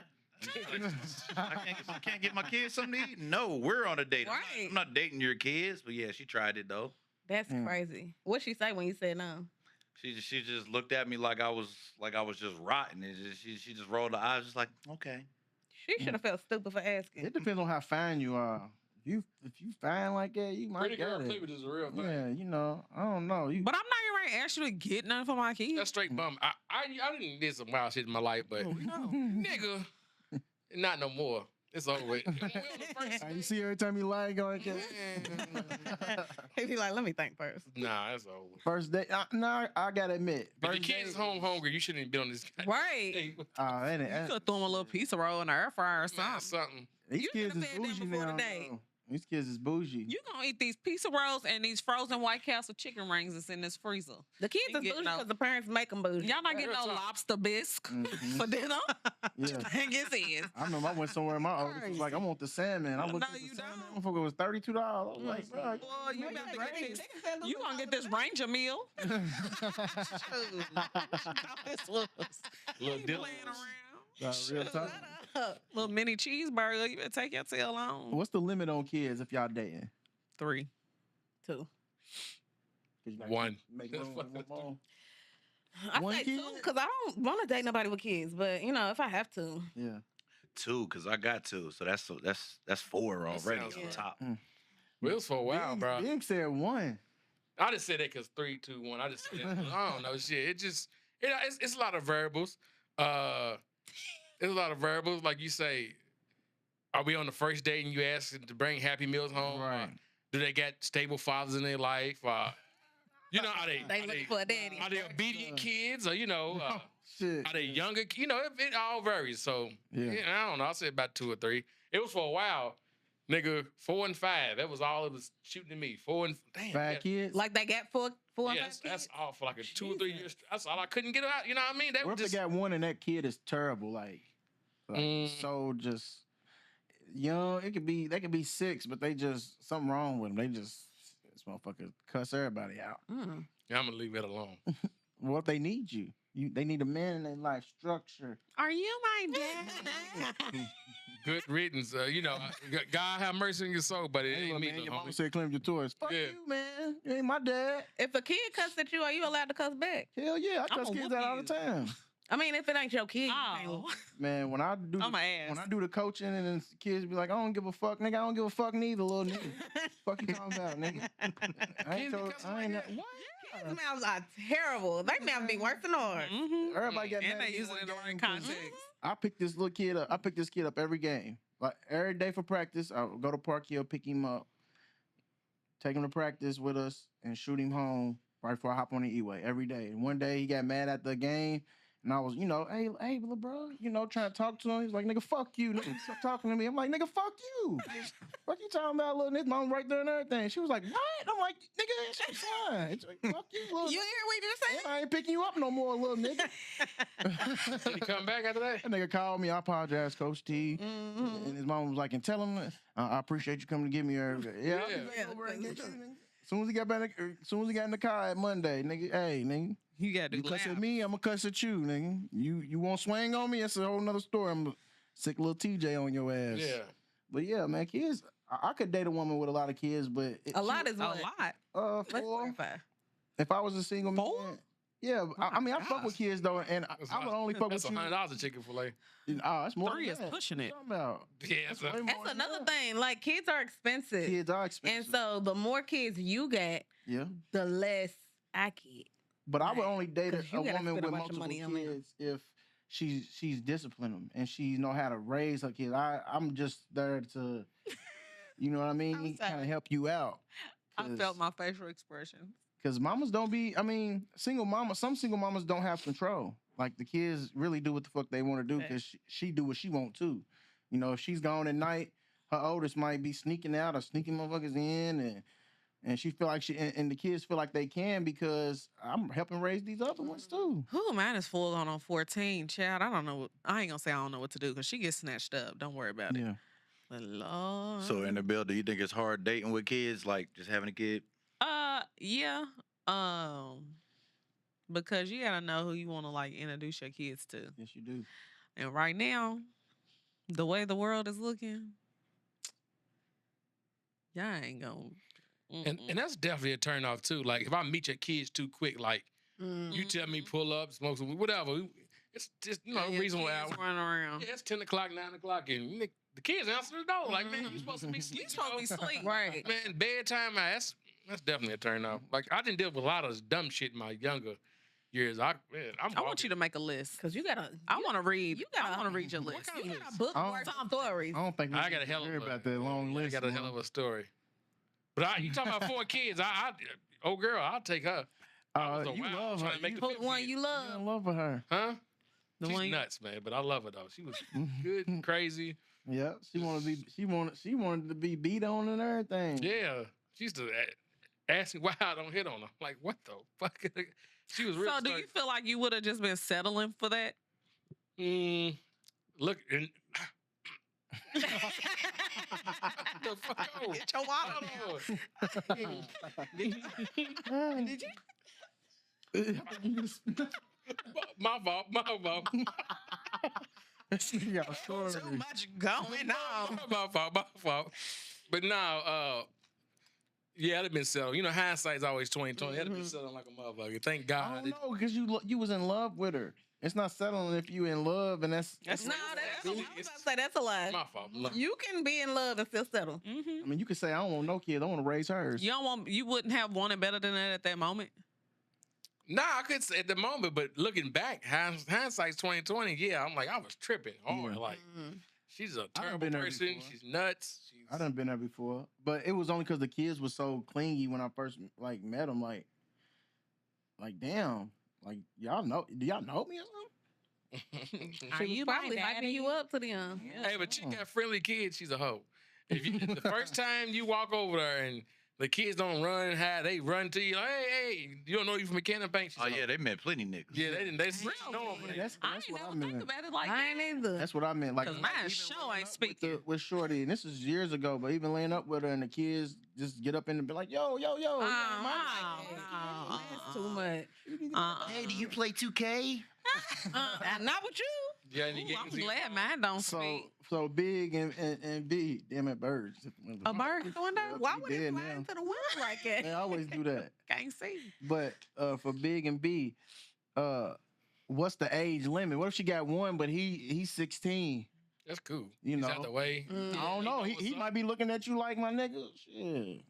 I can't get my kids something to eat. No, we're on a date. Right. I'm not dating your kids." But yeah, she tried it though. That's Mm. crazy. What'd she say when you said no? She just looked at me like I was just rotten. She just rolled her eyes, just like, "Okay." She should have felt stupid for asking. It depends on how fine you are. If you fine like that, you might Pretty get girl it. cleavage is a real thing. Yeah, I don't know. But I'm not even ready to ask you to get nothing for my kids. That's straight bum. I didn't did some wild shit in my life, but Oh, no. nigga, not no more. It's over with. You see every time you lie, go like that. He'd be like, let me think first. Nah, it's over. First date, nah, I gotta admit. If your First kid's date, home hungry, you shouldn't even be on this. Right. Hey, ain't You it? could throw them a little pizza roll in the air fryer or man, something. something. These You kids should've is said that bougie before the now. date. though. These kids is bougie. You gonna eat these pizza rolls and these frozen White Castle chicken rings that's in this freezer. The kids You is get bougie no- because the parents make them bougie. Y'all not getting Real no talk. lobster bisque Mhm. for dinner. Yeah. Think it's in. I remember I went somewhere. My oldest was like, "I want the salmon." I looked No, at the you salmon. don't. Motherfucker was $32. I was like, "Bro, Boy, you make better it get rain." this. You gonna get this Ranger meal? This was Little He dip. playing around. Nah, real talk. Little mini cheeseburger. You better take your tail on. What's the limit on kids if y'all dating? 3. 2. 'Cause you gotta One. Make room for one more. I One say kid? 2 because I don't want to date nobody with kids. But you know, if I have to, Yeah. 2, because I got 2. So that's 4 already sounds on right. top. Well, it was for a while, Big, bro. Big said 1. I just said that because 3, 2, 1. I just said that. I don't know shit. It just it's a lot of variables. It's a lot of variables. Like you say, are we on the first date and you ask them to bring Happy Meals home? Right. Do they got stable fathers in their life? You know, are they they look for a daddy. are they obedient kids? Or you know, Shit. are they younger? You know, it all varies. So Yeah. yeah, I don't know. I'll say about 2 or 3. It was for a while, nigga. 4 and 5. That was all it was shooting at me. 4 and damn. 5 yeah. kids? Like they got 4 and Yeah, 5 that's kids. all for like a 2 or 3 Jesus. years. That's all I couldn't get out. You know what I mean? That What was if just they got 1 and that kid is terrible? Like so just young. They could be 6, but they just something wrong with them. They just this motherfucker cuss everybody out. Mm. Yeah, I'm gonna leave it alone. What if they need you? They need a man in their life structure. Are you my dad? Good riddance. You know, God have mercy on your soul, but it Hey, ain't look, me. man, your little mama homie. said claim your toys. Fuck Yeah. you, man. You ain't my dad. If a kid cuss at you, are you allowed to cuss back? Hell yeah, I I'ma cuss kids whoop out all the you. time. I mean, if it ain't your kid, you can't. Oh, Man, when I do I'm the, a when ass. I do the coaching and then kids be like, I don't give a fuck, nigga. I don't give a fuck neither, little nigga. Fuck you talking about, nigga? I Kids ain't be told, cussing I like ain't that? what? Kids' mouths are terrible. They mouths be worse than ours. Mhm. Everybody got And mad at they me use one it in the game right 'cause context. I pick this little kid up. I pick this kid up every game. Like every day for practice, I go to Park Hill, pick him up, take him to practice with us, and shoot him home right before I hop on the E-way every day. And one day he got mad at the game, and I was, hey, little bro, trying to talk to him. He's like, nigga, fuck you. Nigga, stop talking to me. I'm like, nigga, fuck you. What you talking about, little nigga? Mom right there and everything. She was like, what? I'm like, nigga, it's fine. It's like, fuck you, little You hear what you just said? and I ain't picking you up no more, little nigga. Did he come back after that? That nigga called me. I apologize, Coach T. Mm-hmm. And his mom was like, and tell him I appreciate you coming to get me here. Yeah, I'll be Yeah. back over and get you, nigga. Soon as he got in the car at Monday, nigga, hey, nigga, You got to you cuss laugh. at me, I'ma cuss at you, nigga. You won't swing on me, it's a whole nother story. I'm sick little TJ on your ass. Yeah. But yeah, man, kids, I could date a woman with a lot of kids, but A lot is A what? lot. Let's 4. clarify. If I was a single man, 4? yeah, I mean, I fuck gosh. with kids though, and I would only fuck That's with you. $100 a chicken fillet. Oh, that's more 3 than is that. pushing it. What you talking about? Yeah, That's so way more That's than another that. thing. Like kids are expensive. Kids are expensive. And so the more kids you get, yeah. the less I get. But I would Right. only date 'Cause a you gotta woman spend a with bunch of multiple money on them. kids if she's disciplined them and she know how to raise her kids. I'm just there to, you know what I mean, I'm kind sorry. of help you out. I felt my facial expression. Because mamas don't be. I mean, some single mamas don't have control. Like the kids really do what the fuck they want to do because she do what she want to. You know, if she's gone at night, her oldest might be sneaking out or sneaking motherfuckers in and she feel like and the kids feel like they can because I'm helping raise these other ones too. Who mine is full on 14, child. I don't know. I ain't gonna say I don't know what to do because she gets snatched up. Don't worry about it. Yeah. But Lord. So in the bill, do you think it's hard dating with kids, like just having a kid? Yeah. Because you gotta know who you want to like introduce your kids to. Yes, you do. And right now, the way the world is looking, y'all ain't gonna. and that's definitely a turn off too. Like if I meet your kids too quick, like you tell me pull up, smoke some, whatever. It's just reasonable hour. Running around. Yeah, it's 10 o'clock, 9 o'clock, and the kids answer the door. Like, man, you supposed to be sleeping. You supposed to be asleep. Right. Man, bedtime, that's definitely a turn off. Like, I didn't deal with a lot of dumb shit in my younger years. I want you to make a list. Because you gotta. I want to read. You gotta. I want to read your list. kind of You list? got a book I worth of stories. I don't think we I got a should hell of hear a about that long list. I got a hell of a story. But you talking about 4 kids? Oh girl, I'll take her. I was a You wild love trying her. to make You the Who the one kid. you in love? love with her. Huh? The She's one you- nuts, man. But I love her though. She was good and crazy. Yeah, she wanted to be beat on and everything. Yeah, she used to ask me why I don't hit on her. Like, what the fuck? She was real. So do you feel like you would have just been settling for that? Look, and the fuck out. Get your wallet. Did you? My fault. My fault. This nigga got Too stories. much going on. My fault. My fault. But now, yeah, it'd been settled. You know, hindsight's always 20/20. It'd been settled like a motherfucker. Thank I God. don't know, because you was in love with her. It's not settling if you in love, and that's. That's No, what that's it I is. was about to say that's a lie. My fault. No. You can be in love and still settle. Mhm. I mean, you could say I don't want no kids. I want to raise hers. You wouldn't have wanted better than that at that moment. Nah, I could say at the moment, but looking back, hindsight's 20/20. Yeah, I'm like, I was tripping hard. Yeah. Like, she's a done terrible been there person. before. She's nuts. She's, I done been there before, but it was only because the kids was so clingy when I first like met them. Like damn, like y'all know? Do y'all know me or something? She was probably hyping you up to them. Hey, but she got friendly kids. She's a hoe. If you, the first time you walk over there and the kids don't run and hide, they run to you like, hey, you don't know you from McKenna Bank. She's Oh a hoe. yeah, they met plenty niggas. Yeah, they didn't. They Really? know them. Yeah, that's I that's ain't what I never think meant. about it like I that. ain't either. That's what I meant. Like, 'Cause like, mine even sure laying ain't up speaking. with Shorty, and this is years ago. But even laying up with her, and the kids just get up and be like, yo, yo, yo. That's too much. Hey, do you play 2K? Not with you. Yeah, and you Ooh, get I'm glad mine don't So speak. so Big and B, damn it, birds. A bird going there? Yeah, Why he would it dead fly now. into the wind like that? They always do that. Can't see. But for Big and B, what's the age limit? What if she got one, but he's 16? That's cool. You He's know. out the way. I don't know. He what's up. might be looking at you like my nigga. Shit.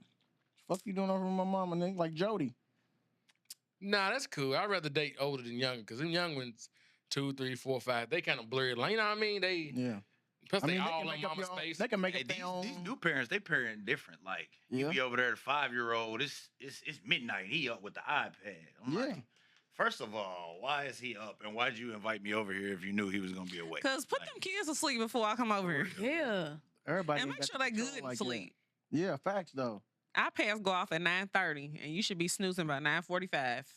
Fuck you doing over my mama, nigga? Like Jody. Nah, that's cool. I'd rather date older than younger because them young ones, 2, 3, 4, 5, they kind of blurry. Like, you know what I mean? They Yeah. plus I mean, they they all can on make up mama's your own. space. They can make Hey, up their own. these new parents, they parent different. Like Yeah. you be over there, the 5-year-old. It's midnight. He up with the iPad. I'm Yeah. like, first of all, why is he up? And why'd you invite me over here if you knew he was gonna be awake? Cause put them kids to sleep before I come over here. Yeah. Everybody And ain't make got sure they control good like and that. sleep. Yeah, facts though. Our pads go off at 9:30, and you should be snoozing by 9:45.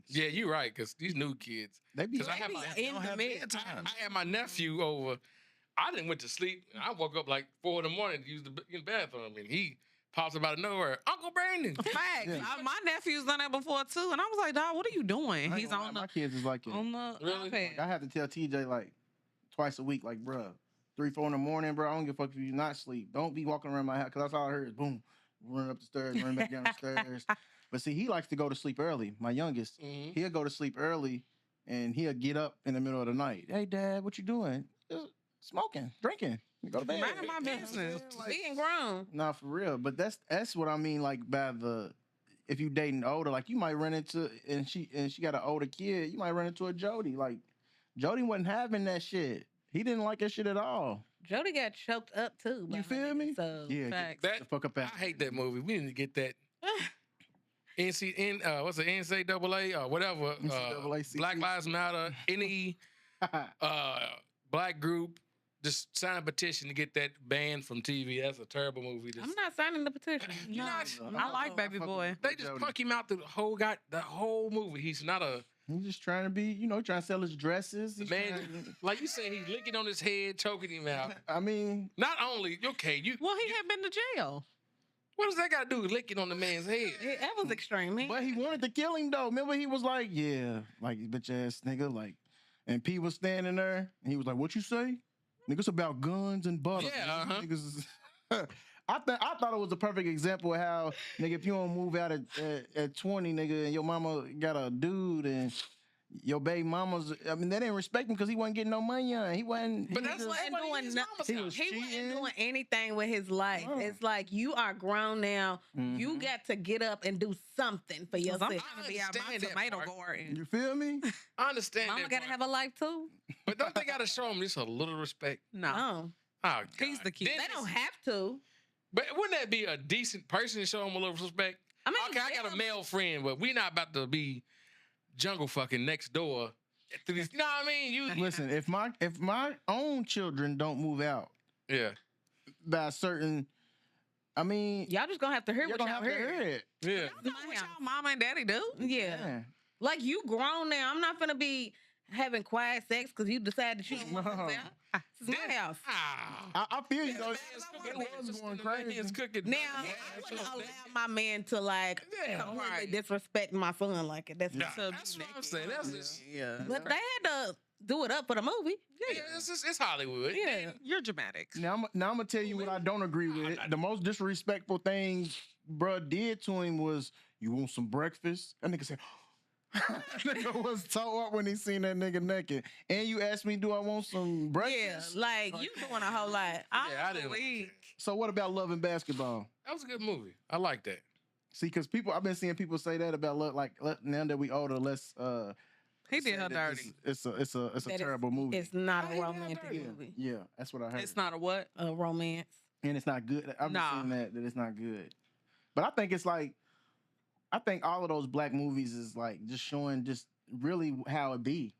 Yeah, you're right because these new kids. They be 'Cause I have They my, be in the mix. I had my nephew over. I didn't went to sleep. I woke up like 4 in the morning to use the bathroom, and he pops up out of nowhere. Uncle Brandon. Facts. Yeah. My nephew's done that before too, and I was like, "Dog, what are you doing?" I ain't He's gonna lie, on my the kids is like that. Really? iPad. Like, I have to tell TJ like twice a week, like, bruh, 3, 4 in the morning, bro. I don't give a fuck if you not sleep. Don't be walking around my house because that's all I heard is boom, run up the stairs, run back down the stairs. But see, he likes to go to sleep early. My youngest, Mhm. he'll go to sleep early, and he'll get up in the middle of the night. Hey, Dad, what you doing? "Just smoking, drinking. Go to bed. Mind my business. Being grown. Nah, for real. But that's what I mean. Like by the, if you dating older, like you might run into, and she got an older kid, you might run into a Jody. Like Jody wasn't having that shit. He didn't like that shit at all. Jody got choked up too. by You her feel nigga, me? So Yeah, Facts. get the fuck up I out. hate that movie. We need to get that. What's the NCAA or whatever? NCAA, Black Lives Matter. Any black group just sign a petition to get that banned from TV. That's a terrible movie. I'm not signing the petition. You not- I like Baby Boy. They just punk him out the whole movie. He's not a He's just trying to be, trying to sell his dresses. He's man. trying Like you said, he's licking on his head, choking him out. I mean, Not only you. Well, he had been to jail. What does that got to do with licking on the man's head? That was extreme. but he wanted to kill him though. Remember, he was like, "Yeah, like bitch ass nigga," like, and P was standing there, and he was like, "What you say? Niggas about guns and butter." Yeah, uh-huh. Niggas is- I thought it was a perfect example of how nigga, if you don't move out at 20, nigga, and your mama got a dude and your baby mama's, I mean, they didn't respect him because he wasn't getting no money on. He wasn't. But he that's was what just- doing. He was He wasn't cheating. doing anything with his life. Oh. It's like you are grown now. You Mhm. got to get up and do something for 'Cause yourself. I'm trying to be out my understand that tomato part. garden. You feel me? I understand Mama that gotta part. have a life too. But don't they gotta show him just a little respect? No, Oh, Oh, He's God. the kid. Then they it's- don't have to. But wouldn't that be a decent person to show him a little respect? I mean, Okay, I got a yeah. male friend, but we not about to be jungle fucking next door through these. You know what I mean? You Listen, if my own children don't move out yeah. by a certain, I mean, Y'all just gonna have to hear you're what gonna y'all have to hear. hear it. Yeah. Y'all know what y'all mama and daddy do. Yeah. Yeah. Like you grown now. I'm not gonna be having quiet sex because you decided that you don't want to No. move out. This is my house. Ah. I feel you though. It was going crazy. It's cooking. Now I wouldn't allow my man to like Yeah, completely right. disrespect my son like it. That's Nah, So that's what I'm saying. That's just, Yeah. but they had to do it up for the movie. yeah, it's Hollywood. Yeah. You're dramatic. Now I'm gonna tell you what I don't agree with. The most disrespectful thing bruh did to him was, "You want some breakfast?" That nigga said. Nigga was toe up when he seen that nigga naked. And you asked me, do I want some Yeah, breakfast? like you doing a whole lot. Yeah, I didn't. Weak. So what about Love and Basketball? That was a good movie. I like that. See, because I've been seeing people say that about love. Like now that we older, let's He say did her that dirty. It's a That is- terrible movie. It's not How a you doing romantic dirty? movie. Yeah, that's what I heard. It's not a what? A romance. And it's not good. I've been Nah. seeing that it's not good. But I think it's like, I think all of those black movies is like just showing just really how it be.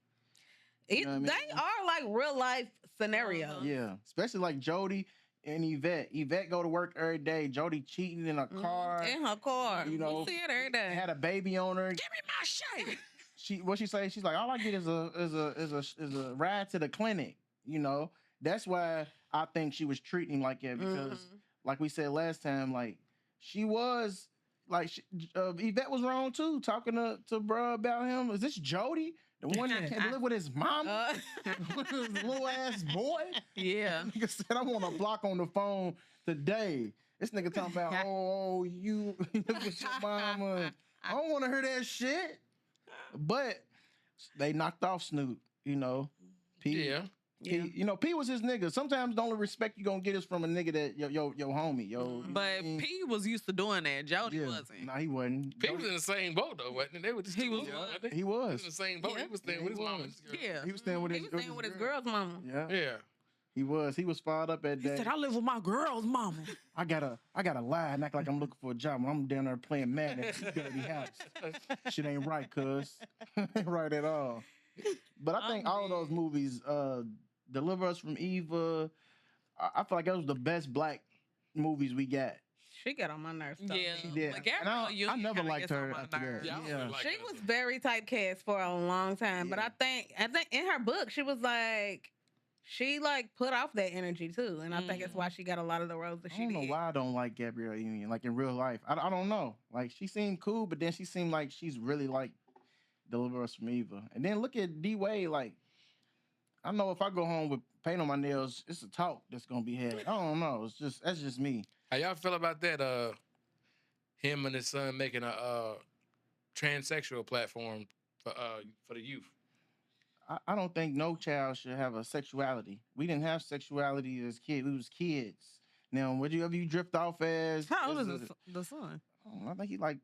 You know what I mean? They are like real life scenarios. Yeah, especially like Jody and Yvette. Yvette go to work every day. Jody cheating in a car. In her car. You know, we see it every day. Had a baby on her. Give me my shit. What she say? She's like, all I get is a ride to the clinic. You know, that's why I think she was treating him like that because, like we said last time, like she was like Yvette was wrong too, talking to bruh about him. Is this Jody, the one that can't live with his mom, with his little ass boy? Yeah. Nigga said, I want a block on the phone today. This nigga talking about, oh, you live with your mama. I don't want to hear that shit. But they knocked off Snoop, you know. P, Yeah. P, you know, P was his nigga. Sometimes the only respect you gonna get is from a nigga that your homie, yo. You know what But I mean? P was used to doing that. Jody wasn't. Nah, he wasn't. He was in the same boat though, wasn't he? They were just He two was boats, what? wasn't they? He He was was. in the same boat. Yeah. He was staying Yeah, with his he mom. was. Yeah. He was staying with He his was staying with his girl. girl's mama. Yeah, Yeah. he was. He was fired up at He that. said, I live with my girl's mama. I gotta lie and act like I'm looking for a job. I'm down there playing Madden at the dirty house. Shit ain't right, cuz. Ain't right at all. But I think all of those movies, Deliver Us from Eva, I feel like that was the best black movies we got. She got on my nerves. though. Yeah. She did. But And I Union never kinda liked gets on her my after that. nerves. Yeah, I don't Yeah. really like She her. was very typecast for a long time, but Yeah. I think in her book she was like she like put off that energy too, and I think it's why she got a lot of the roles that I she don't know did. why I don't like Gabrielle Union, like in real life. I don't know. Like she seemed cool, but then she seemed like she's really like Deliver Us from Eva. And then look at D Wade, like I know if I go home with paint on my nails, it's a talk that's gonna be had. I don't know. That's just me. How y'all feel about that? Him and his son making a transsexual platform for the youth. I don't think no child should have a sexuality. We didn't have sexuality as kids. We was kids. Now, whatever you drift off as, How old as is the son? I think he like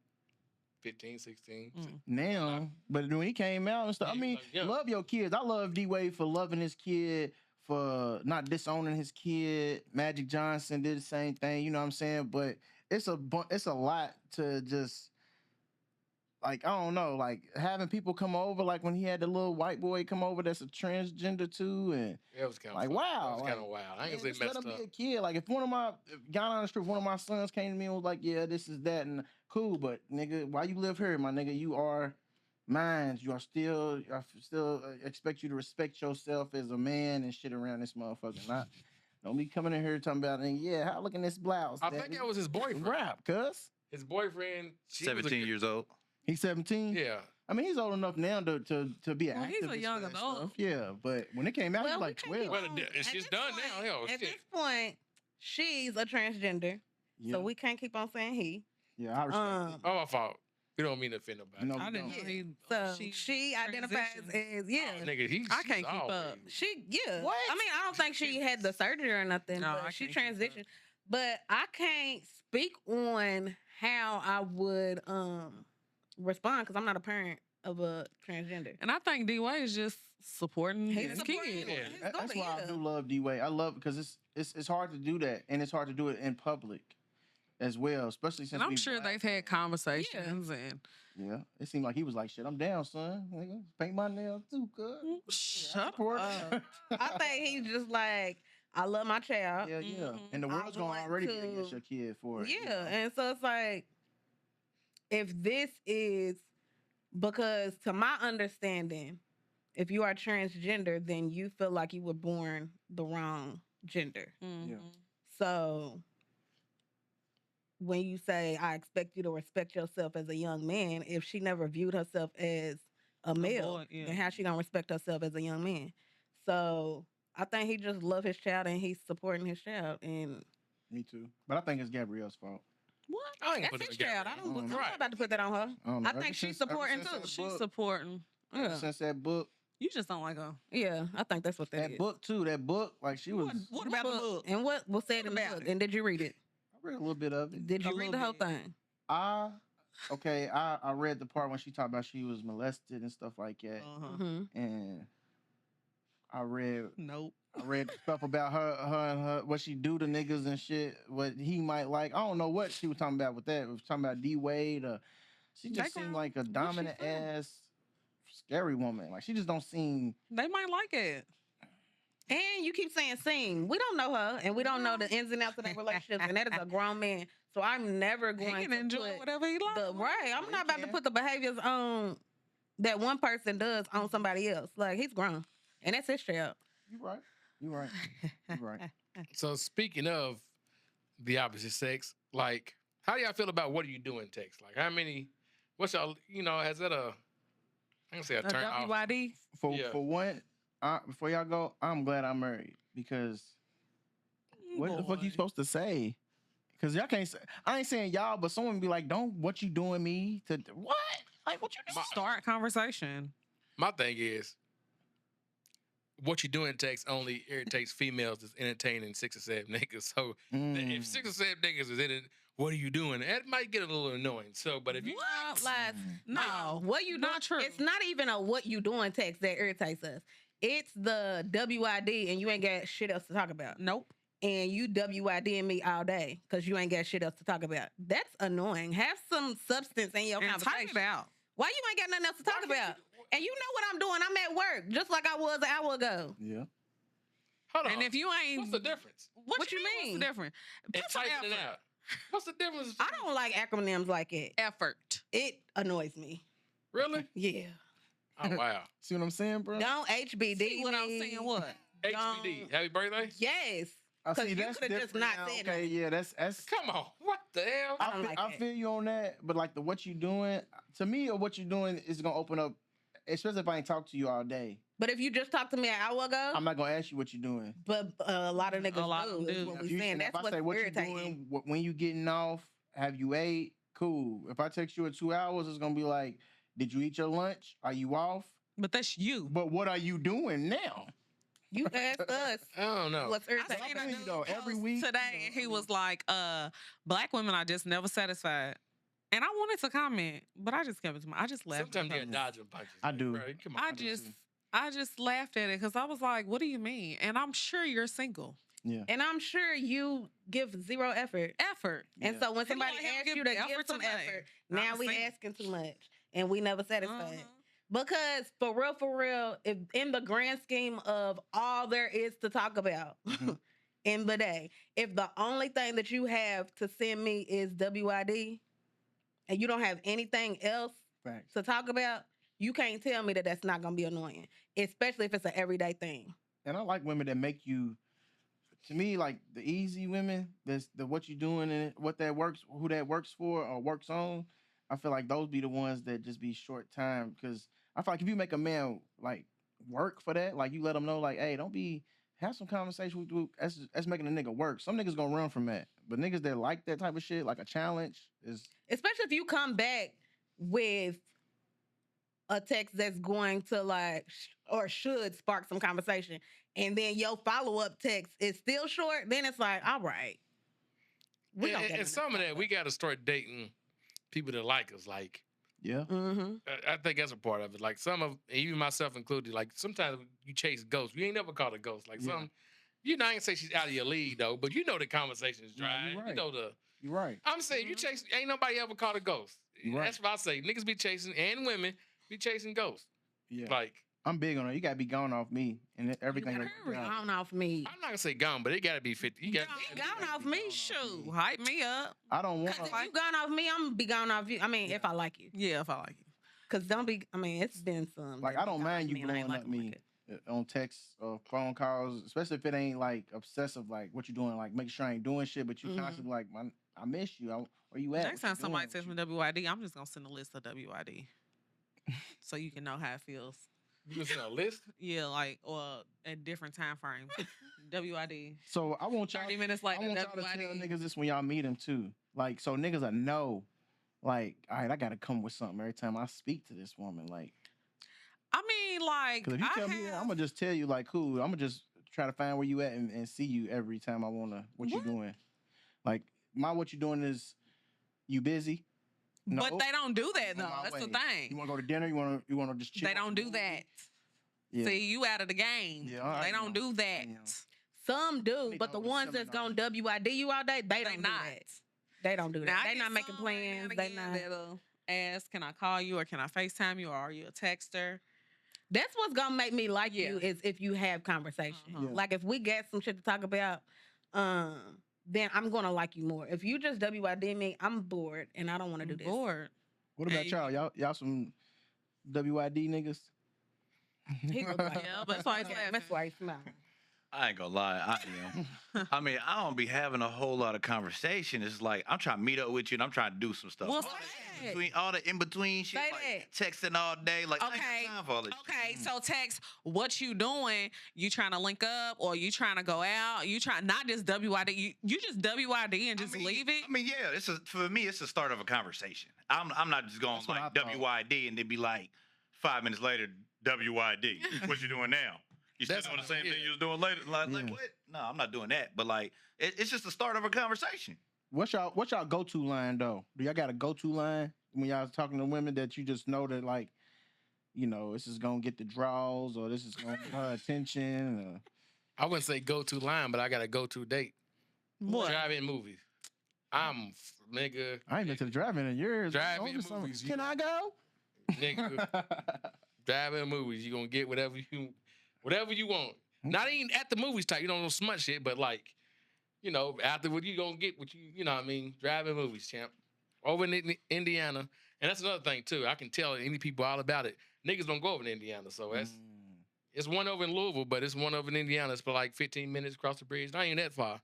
15, 16. now, but when he came out and stuff, I Yeah, mean, like, yeah. love your kids. I love D Wade for loving his kid, for not disowning his kid. Magic Johnson did the same thing. You know what I'm saying? But it's a lot to just. Like, I don't know, like having people come over, like when he had the little white boy come over that's a transgender too, and It was kind of like, wow. It was Like, kind of wild. I ain't man, gonna just say let messed him up. be a kid. Like if got on the street, one of my sons came to me and was like, yeah, this is that, and cool, but nigga, why you live here, my nigga? You are mine. I still expect you to respect yourself as a man and shit around this motherfucker. Don't be coming in here talking about, yeah, how look in this blouse. I think that was his boyfriend. rap, cuz. His boyfriend. She was a 17 good- years old. He's 17. Yeah. I mean, he's old enough now to be an Well, he's a activist young for that adult. stuff. Yeah, but when it came out, he was like we can't 12. keep Well, on- she's at this done point- now, hell, At shit. this point, she's a transgender, Yeah, so we can't keep on saying he. yeah, I respect Oh, my fault. We don't mean to offend nobody. No, I you didn't don't. know he. So she she identifies transitioned. as yeah. Nigga, I can't keep up. She yeah. What? I mean, I don't think she had the surgery or nothing, No, but I she can't keep up. transitioned. But I can't speak on how I would respond because I'm not a parent of a transgender. And I think D Wade is just supporting He's his supporting kid. Yeah. his That's daughter, why I yeah. do love D Wade. I love because it's hard to do that, and it's hard to do it in public. as well, especially since And I'm we sure black. they've had conversations and Yeah, it seemed like he was like, "Shit, I'm down, son. Nigga, paint my nails too, cuz." shut Support. up. I think he's just like, I love my child. Yeah, yeah. Mhm. And the I world's gonna want already be to- against your kid for it. Yeah, and so it's like, if this is because, to my understanding, if you are transgender, then you feel like you were born the wrong gender. Mhm. So when you say, I expect you to respect yourself as a young man, if she never viewed herself as a male, boy, yeah. then how she gonna respect herself as a young man? So I think he just love his child and he's supporting his child. And Me too. But I think it's Gabrielle's fault. What? I ain't gonna that's put it his together. child. I don't, I'm Right. not about to put that on her. I don't know. I think she's supporting too. that She's book, supporting. ever Yeah. since that book, You just don't like her. Yeah, I think that's what that that is. book too, that book, like she was. What about the book? And what was said What in the about book? it? And did you read it? I read a little bit of it. Did A you read the little whole bit. thing? I read the part when she talked about she was molested and stuff like that, Uh-huh. Mm-hmm. and I read Nope. stuff about her what she do to niggas and shit. What he might like. I don't know what she was talking about with that. It was talking about D Wade. She just seemed Background. like a What she dominant say? ass, scary woman. Like she just don't seem. They might like it. And you keep saying sing. We don't know her, and we don't know the ins and outs of that relationship. And that is a grown man. So I'm never He going can to enjoy put whatever he likes. the right. I'm He not about to can. put the behaviors on that one person does on somebody else. Like he's grown, and that's his child. You right. You right. You right. So speaking of the opposite sex, like, how do y'all feel about what are you doing text? Like, how many? What's y'all? Has that a? I can say a A turn off. WYD. Yeah. For one, before y'all go, I'm glad I'm married because what the fuck you Boy. supposed to say? Because y'all can't say. I ain't saying y'all, but someone be like, "Don't what you doing me to what? Like what you doing?" Start conversation. My thing is, what you doing text only irritates females that's entertaining 6 or 7 niggas. So Mm. if 6 or 7 niggas is in it, what are you doing? That might get a little annoying. So, but if you What? Like, No, what you doing? not true. It's not even a what you doing text that irritates us. It's the WID, and you ain't got shit else to talk about. Nope. And you WIDing me all day because you ain't got shit else to talk about. That's annoying. Have some substance in your And type conversation. it out. Why you ain't got nothing else to talk about? And you know what I'm doing. I'm at work, just like I was an hour ago. Yeah. hold on, And if you ain't, what's the difference? What you mean? mean? What's the difference? And Put some typing it effort. out. What's the difference? I don't like acronyms like it. Effort. It annoys me. Really? Yeah. Oh wow. See what I'm saying, bro? Don't HBD See what I'm me. saying? What? HBD. Happy birthday. Yes. I 'Cause see you that's coulda just different not now. said Okay, that. yeah, that's. Come on. What the hell? I don't like I that. feel you on that, but like the what you doing to me or what you doing is gonna open up, especially if I ain't talked to you all day. But if you just talked to me an hour ago, I'm not gonna ask you what you doing. but a lot of niggas A lot of do. them Is do. what If we you- saying. and That's if I what's say what you irritating. doing, when you getting off, have you ate? Cool. If I text you in 2 hours, it's gonna be like, did you eat your lunch? Are you off? But that's you. But what are you doing now? You asked us I don't know. what's I irritating. seen a feel you dude though, every post week, today, you know, and he I was like, black women are just never satisfied. And I wanted to comment, but I just kept it to my. I just laughed. Sometimes at you're it. dodging punches. I like, do. bro, come on. I just laughed at it because I was like, "What do you mean?" And I'm sure you're single. Yeah. And I'm sure you give zero effort. Effort. And Yeah. so when People somebody don't have asks to you give to give effort some tonight. effort, I'm now a we single. asking too much and we never satisfied. Uh-huh. Because for real, if in the grand scheme of all there is to talk about Mhm. in the day, if the only thing that you have to send me is WID and you don't have anything else Facts. to talk about, you can't tell me that that's not going to be annoying, especially if it's an everyday thing. And I like women that make you. To me, like the easy women, that's the what you doing and what that works, who that works for or works on. I feel like those be the ones that just be short time because I feel like if you make a man like work for that, like you let them know, like, hey, don't be have some conversation with you. That's making a nigga work. Some niggas gonna run from that, but niggas that like that type of shit, like a challenge, is Especially if you come back with a text that's going to like or should spark some conversation, and then your follow-up text is still short, then it's like, all right. We don't And some of that, we got to start dating people that like us. Like, yeah. Mm-hmm. I think that's a part of it. Like some of, even myself included, like sometimes you chase ghosts. You ain't never caught a ghost. Like Yeah. some, I ain't say she's out of your league though, but you know the conversation is No, dry. you're You right. know the You're right. I'm saying you chase. Ain't nobody ever caught a ghost. You right. That's what I say. Niggas be chasing, and women be chasing ghosts. Yeah. Like I'm big on it. You gotta be gone off me and everything. gotta will go hurry. down. Gone off me. I'm not gonna say gone, but it gotta be 50. You got Gone off me. Shoot, hype me up. I don't want. Cause if you gone off me, I'm gonna be gone off you. I mean, if I like you. Yeah, if I like you. Cause don't be. I mean, it's been some. Like that I be don't gone mind off you and I ain't blowing like up 'em me like on texts or phone calls, especially if it ain't like obsessive, like what you doing, like make sure I ain't doing shit, but you Mhm. constantly like, I miss you. Where you at? Next What time you somebody doing? texts me WID, I'm just gonna send a list of WID. So you can know how it feels. you listen to a list. Yeah, like or at different time frames. WID. So I want y'all. 30 minutes I later, want y'all to tell WID. niggas this when y'all meet them too. Like so niggas will know. Like, all right, I gotta come with something every time I speak to this woman. Like, I mean, like, because if you tell me that, I'm gonna just tell you like, cool. I'm gonna just try to find where you at and see you every time I wanna. What you doing? Like, what you doing is, you busy? No. But they don't do that On though. my That's the way. thing. You wanna go to dinner? You wanna just chill? They don't do that. Yeah. See, you out of the game. Yeah, I They don't know. do that. Yeah. Some do, Me but the go to ones that's seminar. gonna WID you all day, they don't do not. that. They don't do Now, that. I They get not making some right now plans. and They again not. that'll ask, can I call you or can I FaceTime you or are you a texter? That's what's gonna make me like Yeah. you is if you have conversation. Uh-huh. Yeah. Like if we got some shit to talk about, then I'm gonna like you more. If you just WID me, I'm bored and I don't want to do this. Bored. What about Hey, y'all? Y'all some WID niggas? He look like Yeah, but that's why he's laughing. That's why he's smiling. I ain't gonna lie, I am. I mean, I don't be having a whole lot of conversation. It's like I'm trying to meet up with you and I'm trying to do some stuff. Well, all say the that. all the in between shit, Say like texting all day. Like I Okay. ain't got time for all this. Okay, so text what you doing? You trying to link up or you trying to go out? You trying not just WID? You just WID and just leave it? I mean, yeah, for me, it's the start of a conversation. I'm not just going That's what like I thought. WID and then be like 5 minutes later WID. What you doing now? You still That's doing the how- same yeah. thing you was doing later? Like Yeah. what? No, I'm not doing that. But like, it's just the start of a conversation. What's y'all go-to line though? Do y'all got a go-to line when y'all talking to women that you just know that like, you know, this is gonna get the draws or this is gonna get her attention? I wouldn't say go to line, but I got a go to date. What? Drive-in movies. Nigga, I ain't been to the drive-in in years. Drive-in Over summer. movies, you Can know. I go? nigga, drive-in movies. You gonna get whatever you want. Not even at the movies type. You don't know smut shit, but like, you know, afterward you gonna get what you know what I mean. Drive-in movies, champ. Over in Indiana, and that's another thing too. I can tell any people all about it. Niggas don't go over to Indiana, so that's. It's one over in Louisville, but it's one over in Indiana. It's for like 15 minutes across the bridge. Not even that far.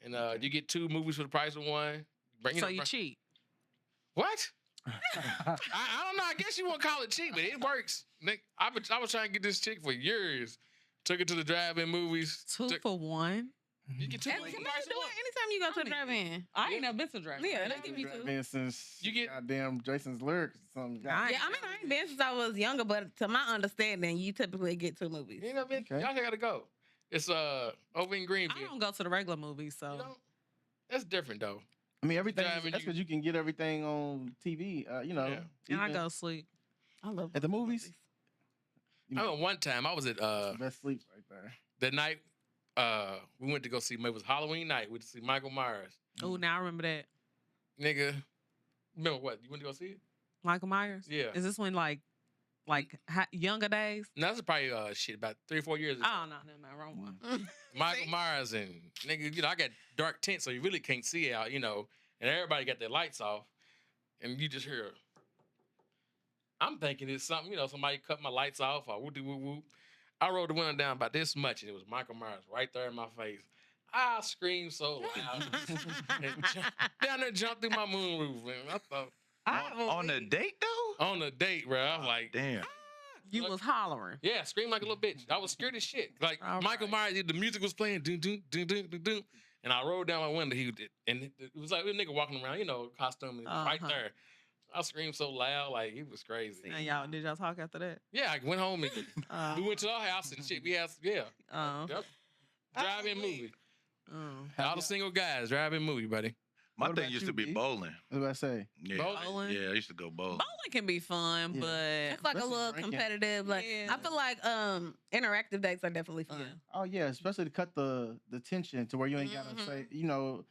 And you get 2 movies for the price of one. So you cheat. What? I don't know. I guess you won't call it cheap, but it works. Nick, I was trying to get this chick for years. Took her to the drive-in movies. 2 for 1. You get 2 Can movies you for do the price of it one. anytime you go to the drive-in? I ain't never been to drive. Yeah, they give you 2. Been since You get- goddamn Jason's lyrics. Or something. I Yeah, I mean, I ain't been since I was younger, but to my understanding, you typically get 2 movies. You ain't never been? Okay. Y'all gotta go. It's over in I Greenville. don't go to the regular movies, so You know? That's different though. I mean, everything. Driving, That's you- because you can get everything on TV. You know, Yeah. and I even go sleep. I love at the movies. You I know, remember one time I was at it's the best sleep right there. the night we went to go see. It was Halloween night. We went to see Michael Myers. Oh, now I remember that. Nigga, remember what? You went to go see it? Michael Myers? Yeah. Is this when like younger days? No, that's probably shit about 3 or 4 years ago. Oh no, no, wrong one. Michael Myers and nigga, you know, I got dark tint, so you really can't see out, you know, and everybody got their lights off, and you just hear. I'm thinking it's something, you know, somebody cut my lights off or whoop whoop whoop. I rolled the window down about this much, and it was Michael Myers right there in my face. I screamed so loud, and down there jumped through my moonroof, man. I thought On the date though? on a date, bro. I was like, Damn. You was hollering. yeah, scream like a little bitch. I was scared as shit. Like All Michael right. Myers, the music was playing, doom, doom, doom, doom, doom, doom. And I rolled down my window. And it was like a nigga walking around, you know, costume and right Uh-huh. there. I screamed so loud, like it was crazy. And did y'all talk after that? Yeah, I went home and Uh, we went to our house and shit. We had, yeah, uh, yep. Drive-in movie. uh. All the single guys, drive-in movie, buddy. My What thing about used you, to be B? bowling. What did I say? Yeah. Bowling? Yeah, I used to go bowling. Bowling can be fun, Yeah. but It's like a Especially little drinking. competitive. Like Yeah. I feel like interactive dates are definitely fun. Yeah. Oh yeah, especially to cut the tension to where you ain't gotta Mhm. say, you know,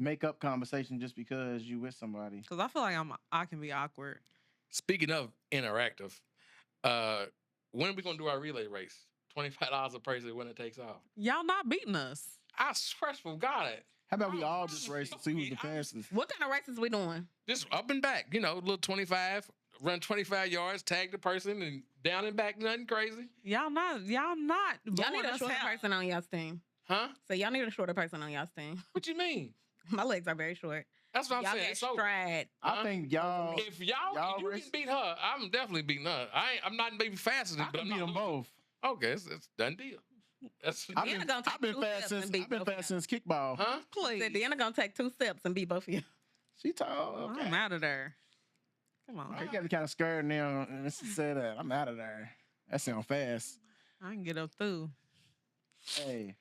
make up conversation just because you with somebody. Because I feel like I can be awkward. Speaking of interactive, when are we gonna do our relay race? $25 a person when it takes off. Y'all not beating us. I swear for God, How about we all just race to see who's the fastest? What kind of races we doing? just up and back, a little 25, run 25 yards, tag the person, and down and back, nothing crazy. Y'all not. Y'all blowing need a us shorter out. person on y'all's team. Huh? So y'all need a shorter person on y'all's team. What you mean? My legs are very short. That's what I'm Y'all saying. get It's over. stride. I think y'all. If y'all you race- can beat her, I'm definitely beating her. I'm not maybe faster than, I but can I'm beat not them losing. both. Okay, it's done deal. That's I've Deanna been, gonna take I've been two fast steps since and beat I've been both of fast since kickball. huh? Please. Said Deanna gonna take 2 steps and beat both of you. She told. Okay. I'm out of there. Come on. You got me kind of scared now. And she said that I'm out of there. That sound fast. I can get up through. Hey,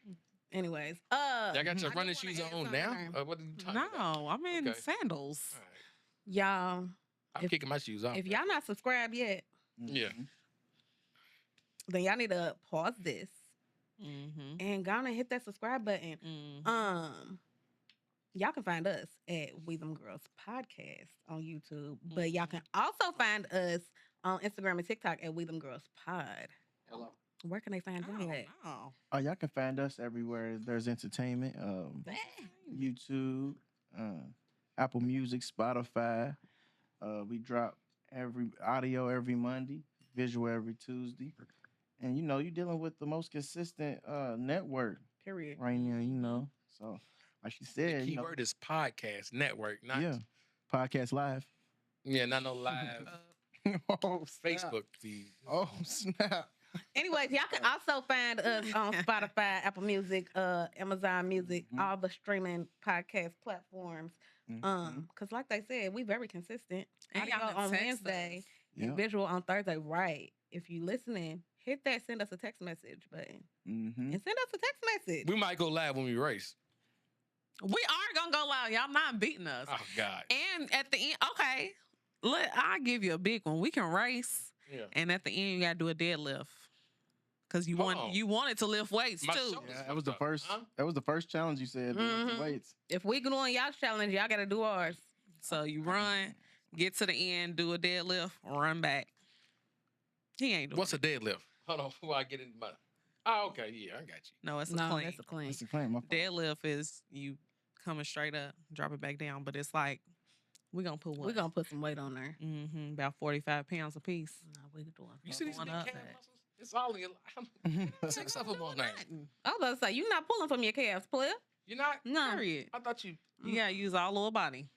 Anyways, Y'all got your I just running wanna shoes add on something now? there. What are you talking about? No, I'm in Okay. sandals. All right. y'all, I'm If- kicking my shoes off. if y'all not subscribed yet, Yeah. then y'all need to pause this Mm-hmm. and go on and hit that subscribe button. Y'all can find us at We Them Girls Podcast on YouTube, but y'all can also find us on Instagram and TikTok at We Them Girls Pod. Hello. Where can they find you at? oh, y'all can find us everywhere. There's entertainment. YouTube, Apple Music, Spotify. We drop every audio every Monday, visual every Tuesday, and you're dealing with the most consistent network Period. right now. So, like she The said, key word is podcast network, not yeah, podcast live. not no live Oh, snap. Facebook feed. Oh snap! Anyways, y'all can also find us on Spotify, Apple Music, Amazon Music, Mhm. all the streaming podcast platforms. Because like they said, we very consistent. And Audio y'all can on text Wednesday, us. Yeah. visual on Thursday. Right. If you listening, hit that send us a text message button Mm-hmm. and send us a text message. We might go live when we race. We are gonna go loud. Y'all not beating us. Oh God. And at the end, okay, I'll give you a big one. We can race, Yeah. and at the end, you gotta do a deadlift. Cause you Hold want on. you wanted to lift weights My too. shoulders That was the fucked up, first. huh? That was the first challenge you said. The Mhm. weights. If we doing y'all challenge, y'all got to do ours. So you run, get to the end, do a deadlift, run back. He ain't doing What's a it. deadlift? Hold on before I get into my. Oh, okay. Yeah, I got you. No, it's a No, clean. that's a clean. That's the claim. My fault. Deadlift is you coming straight up, drop it back down. But it's like we gonna put what? We're going to put some weight on there. About 45 pounds a piece. No, we doing. You see these Going big up. calf muscles? It's all in your. 6 of them on there. I was about to say, you not pulling from your calves, player. You're not. No, Period. I thought you. You gotta use all lower body.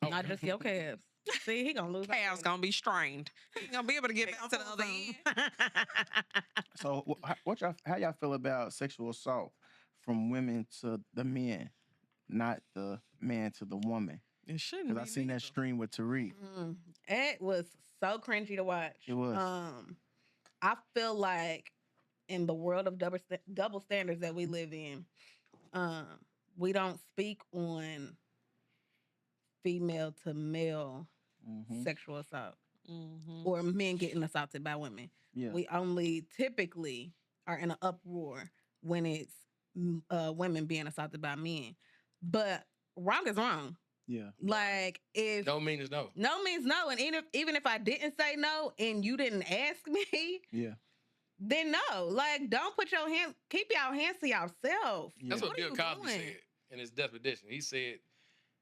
not just your calves. See, he gonna lose. Calves gonna be strained. He gonna be able to get back to the other end. So, how y'all feel about sexual assault from women to the men, not the man to the woman? It shouldn't Because be. I seen that legal. stream with Tariq. It was so cringy to watch. It was. I feel like in the world of double standards that we live in, we don't speak on female to male Mhm. sexual assault Mhm. or men getting assaulted by women. Yeah. We only typically are in an uproar when it's women being assaulted by men. But wrong is wrong. Yeah. Like if No means no. no means no, and even if I didn't say no and you didn't ask me, Yeah. then no. Like don't put your hands, keep your hands to yourself. Yeah. That's what What are Bill you Cosby doing? said in his death edition. He said,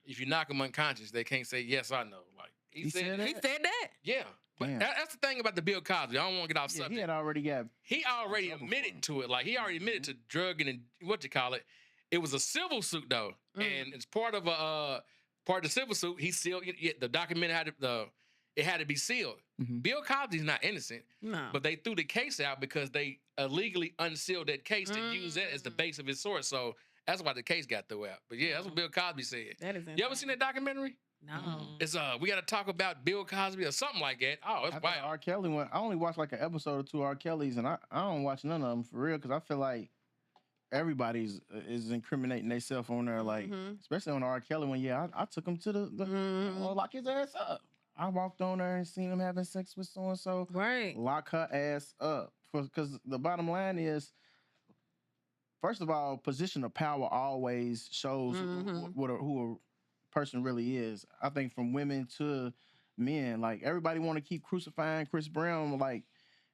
if you knock them unconscious, they can't say yes or no. Like He said He said that. Yeah. But Damn. that's the thing about the Bill Cosby. I don't want to get off Yeah, subject. he had already got. He already trouble for admitted it. to it. Like he already admitted to drugging and what you call it. It was a civil suit though, and it's part of the civil suit. He sealed the document it had to be sealed. Mhm. Bill Cosby's not innocent, No. but they threw the case out because they illegally unsealed that case to use that as the base of his source. So that's why the case got thrown out. But yeah, that's what Bill Cosby said. That is You ever seen that documentary? No. Mhm. It's we got to talk about Bill Cosby or something like that. Oh, it's I thought wild. R. Kelly one. I only watched like an episode or two R. Kelly's, and I don't watch none of them for real because I feel like everybody's is incriminating themselves on there, like especially on the R. Kelly one. Yeah, I took him to lock his ass up. I walked on there and seen him having sex with so and so. Right. Lock her ass up because the bottom line is first of all, position of power always shows Mhm. who a person really is. I think from women to men, like everybody want to keep crucifying Chris Brown. Like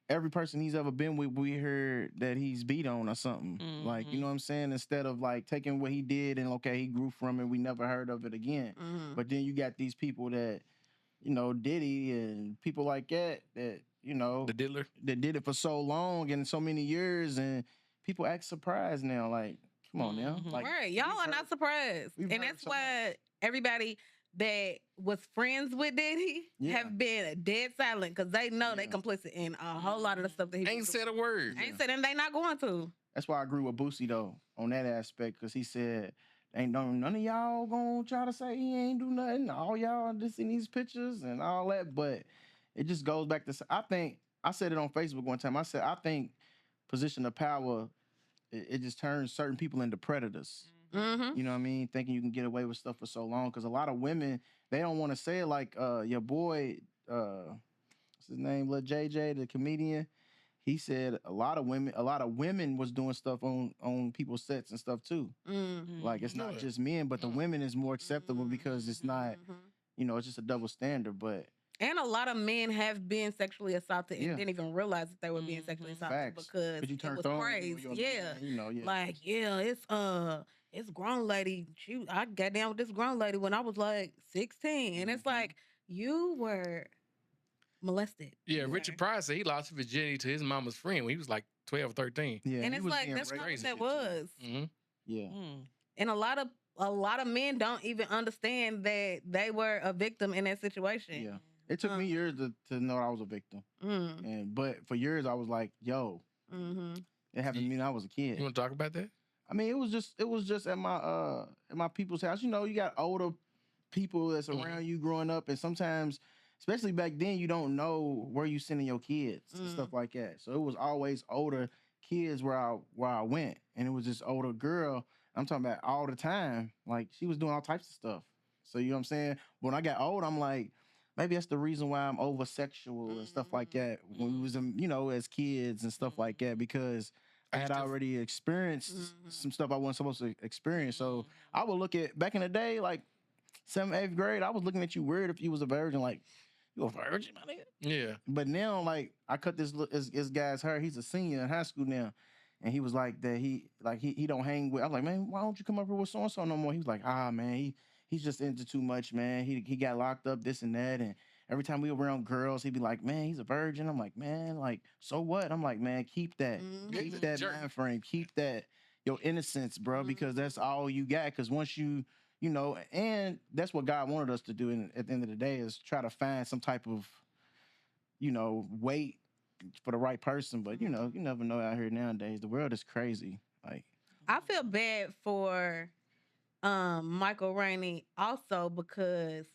every person he's ever been with, we heard that he's beat on or something. Like, you know what I'm saying? Instead of like taking what he did and okay, he grew from it, we never heard of it again. Mhm. But then you got these people that, you know, Diddy and people like that, you know, The diddler. that did it for so long and so many years, and people act surprised now. Like, come on now. Mhm. Like, Right. Y'all we've are not heard- surprised. we've And heard that's so why everybody that was friends with Diddy Yeah. have been dead silent because they know they Yeah. complicit in a whole lot of the stuff that he Ain't was said a doing. word. Ain't said, and they not going to. That's why I agree with Boosie though on that aspect, because he said, "Ain't none of y'all gonna try to say he ain't do nothing. All y'all just in these pictures and all that." But it just goes back to I think I said it on Facebook one time. I said I think position of power it just turns certain people into predators. Mm-hmm. You know what I mean? Thinking you can get away with stuff for so long, because a lot of women they don't want to say it. Like your boy, what's his name, Lil JJ, the comedian. He said a lot of women was doing stuff on people's sets and stuff too. Mm-hmm. Like it's not Yeah. just men, but the women is more acceptable because it's not, you know, it's just a double standard. But And a lot of men have been sexually assaulted and Yeah. didn't even realize that they were being sexually assaulted facts, because you it turned was on, praised. you're a Yeah. man, you know, yeah. Like, yeah, it's grown lady. I got down with this grown lady when I was like 16. And it's Mhm. like, you were molested. Yeah, You Richard were. Pryor said he lost his virginity to his mama's friend when he was like 12 or 13. Yeah, And he it's was like being that's raped not what and that shit, too. was. Mm-hmm. Yeah, And a lot of men don't even understand that they were a victim in that situation. yeah. It took me years to know I was a victim, but for years I was like, "Yo, Mm-hmm. it happened to me when I was a kid." You want to talk about that? I mean, it was just at my people's house. You know, you got older people that's around you growing up, and sometimes, especially back then, you don't know where you sending your kids and stuff like that. So it was always older kids where I went, and it was this older girl. I'm talking about all the time. Like she was doing all types of stuff. So you know what I'm saying? When I got old, I'm like, maybe that's the reason why I'm over sexual and stuff like that. When we was you know, as kids and stuff like that, because I had already experienced some stuff I wasn't supposed to experience. So I would look at back in the day, like 7th, 8th grade, I was looking at you weird if you was a virgin, like, you a virgin, my nigga? Yeah. But now, like, I cut this guy's hair. He's a senior in high school now. And he was like that he don't hang with. I was like, man, why don't you come up here with so and so no more? He was like, man, he's just into too much, man. He got locked up, this and that. And every time we were around girls, he'd be like, man, he's a virgin. I'm like, man, like, so what? I'm like, man, keep that. He's Keep a that jerk. mind frame. Keep that your innocence, bro, because that's all you got. Because once you know, and that's what God wanted us to do at the end of the day is try to find some type of, you know, wait for the right person. But, you know, you never know out here nowadays. The world is crazy. Like, I feel bad for Michael Rainey also because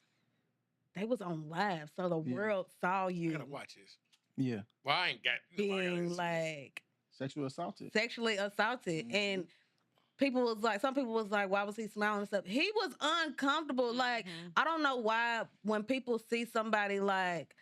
they was on live, so the Yeah. world saw I you gotta watch this. yeah, Well, I ain't got being like sexual assaulted. sexually assaulted, Mhm. and people was like, some people was like, why was he smiling and stuff? He was uncomfortable. Like, I don't know why when people see somebody like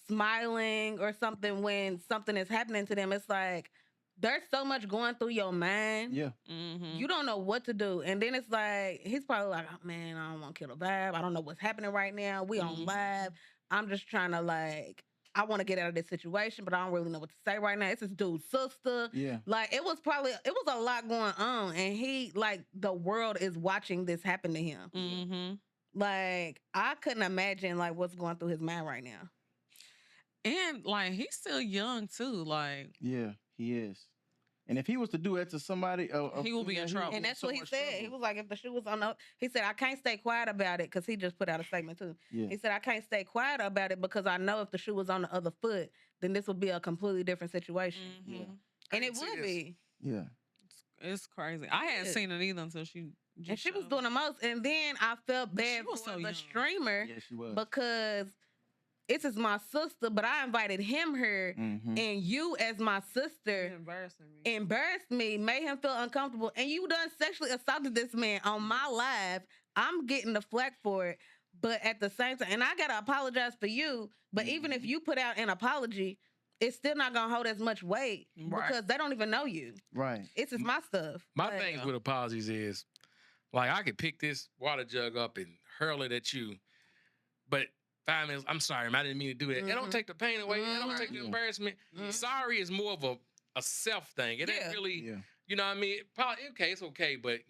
smiling or something when something is happening to them, it's like there's so much going through your mind. Yeah. You don't know what to do. And then it's like, he's probably like, oh, man, I don't want to kill the vibe. I don't know what's happening right now. We on live. I'm just trying to like, I want to get out of this situation, but I don't really know what to say right now. It's this dude's sister. Yeah. Like, it was a lot going on. And he, like, the world is watching this happen to him. Like, I couldn't imagine, like, what's going through his mind right now. And like he's still young too. Like Yeah, he is. And if he was to do that to somebody, He will be in trouble. And that's what he said. He was like, if the shoe was on the, he said, I can't stay quiet about it because he just put out a statement too. Yeah. He said, I can't stay quiet about it because I know if the shoe was on the other foot, then this would be a completely different situation. Yeah. And I it didn't see would this. be. Yeah. it's crazy. I hadn't Yeah. seen it either until she. And she was showed doing me. the most. And then I felt bad was for so the young. streamer Yeah, she was. because this is my sister, but I invited him here, Mhm. and you as my sister Embarrassing me. embarrassed me, made him feel uncomfortable, and you done sexually assaulted this man on my live. I'm getting the flack for it, but at the same time, and I gotta apologize for you, but even if you put out an apology, it's still not gonna hold as much weight Right. because they don't even know you. Right. It's just my stuff. My But- things with apologies is, like, I could pick this water jug up and hurl it at you, but 5 minutes, I'm sorry, man, I didn't mean to do that. It don't Mhm. take the pain away. It don't take the Yeah. embarrassment. Mhm. Sorry is more of a self thing. It Yeah. ain't really, Yeah. you know what I mean? Probably, okay, it's okay, but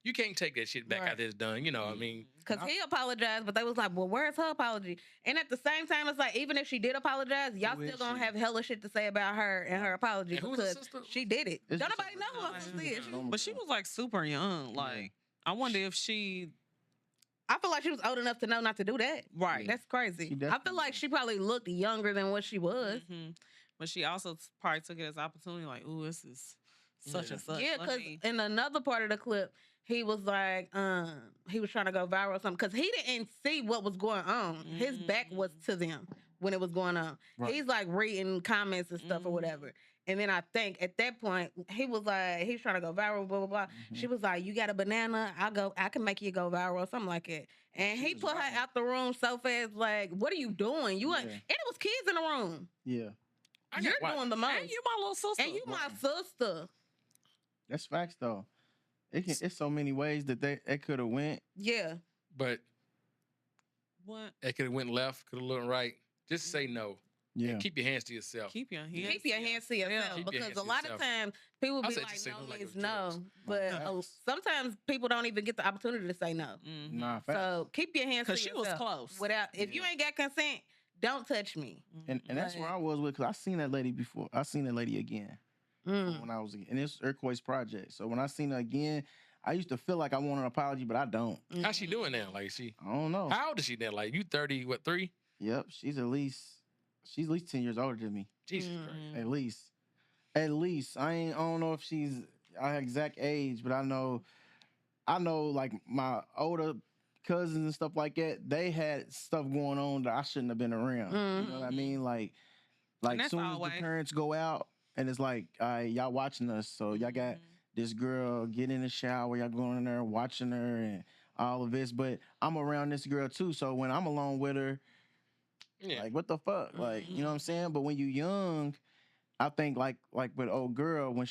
you can't take that shit back Right. after it's done. You know what I mean? Cause he apologized, but they was like, "Well, where's her apology?" And at the same time, it's like, even if she did apologize, y'all Who still is gonna she? have hella shit to say about her and her apology And who's the because sister? she did it. It's Don't just nobody a- know who her Yeah. sister is. Normal But she girl. was like super young. Like, I wonder if she. I feel like she was old enough to know not to do that. Right. That's crazy. She I feel definitely like was. she probably looked younger than what she was. But she also probably took it as opportunity. Like, ooh, this is such Yeah. and such. Yeah, Let because me- in another part of the clip, he was like, he was trying to go viral or something because he didn't see what was going on. His back was to them when it was going on. Right. He's like reading comments and stuff or whatever. And then I think at that point he was like, he's trying to go viral, blah blah blah. Mhm. She was like, "You got a banana? I can make you go viral," or something like that. And She he was put right. her out the room so fast, like, "What are you doing? You ain't-" Yeah. and it was kids in the room. Yeah. I You're got- why- doing the most, And you my little sister. and you my Right. sister. That's facts though. It's so many ways that they could have went. Yeah. But What? it could have went left, could have went right. Just say no. Yeah. And keep your hands to yourself. Keep your hands. Keep your hands to yourself Keep your because hands a to lot yourself. of times people I be said like, just say no no like means it was no, but Facts. sometimes people don't even get the opportunity to say no. Nah, facts. So keep your hands to Because she yourself. was close. Without, if you Yeah. ain't got consent, don't touch me. and that's where Like- I was with because I seen that lady before. I seen that lady again Mm. when I was in this Earthquakes project. So when I seen her again, I used to feel like I wanted an apology, but I don't. How's she doing now? Like I don't know. how old is she now? Like you 30, what, 3? Yep, she's at least 10 years older than me. Jesus Mm. Christ. At least. At least. I don't know if she's our exact age, but I know like my older cousins and stuff like that, they had stuff going on that I shouldn't have been around. You know what I mean? Like that's soon as the always- parents go out and it's like, all right, y'all watching us. So y'all got this girl get in the shower, y'all going in there watching her and all of this. But I'm around this girl too. So when I'm alone with her, Yeah. like what the fuck? Like, you know what I'm saying? But when you young, I think like with old girl, when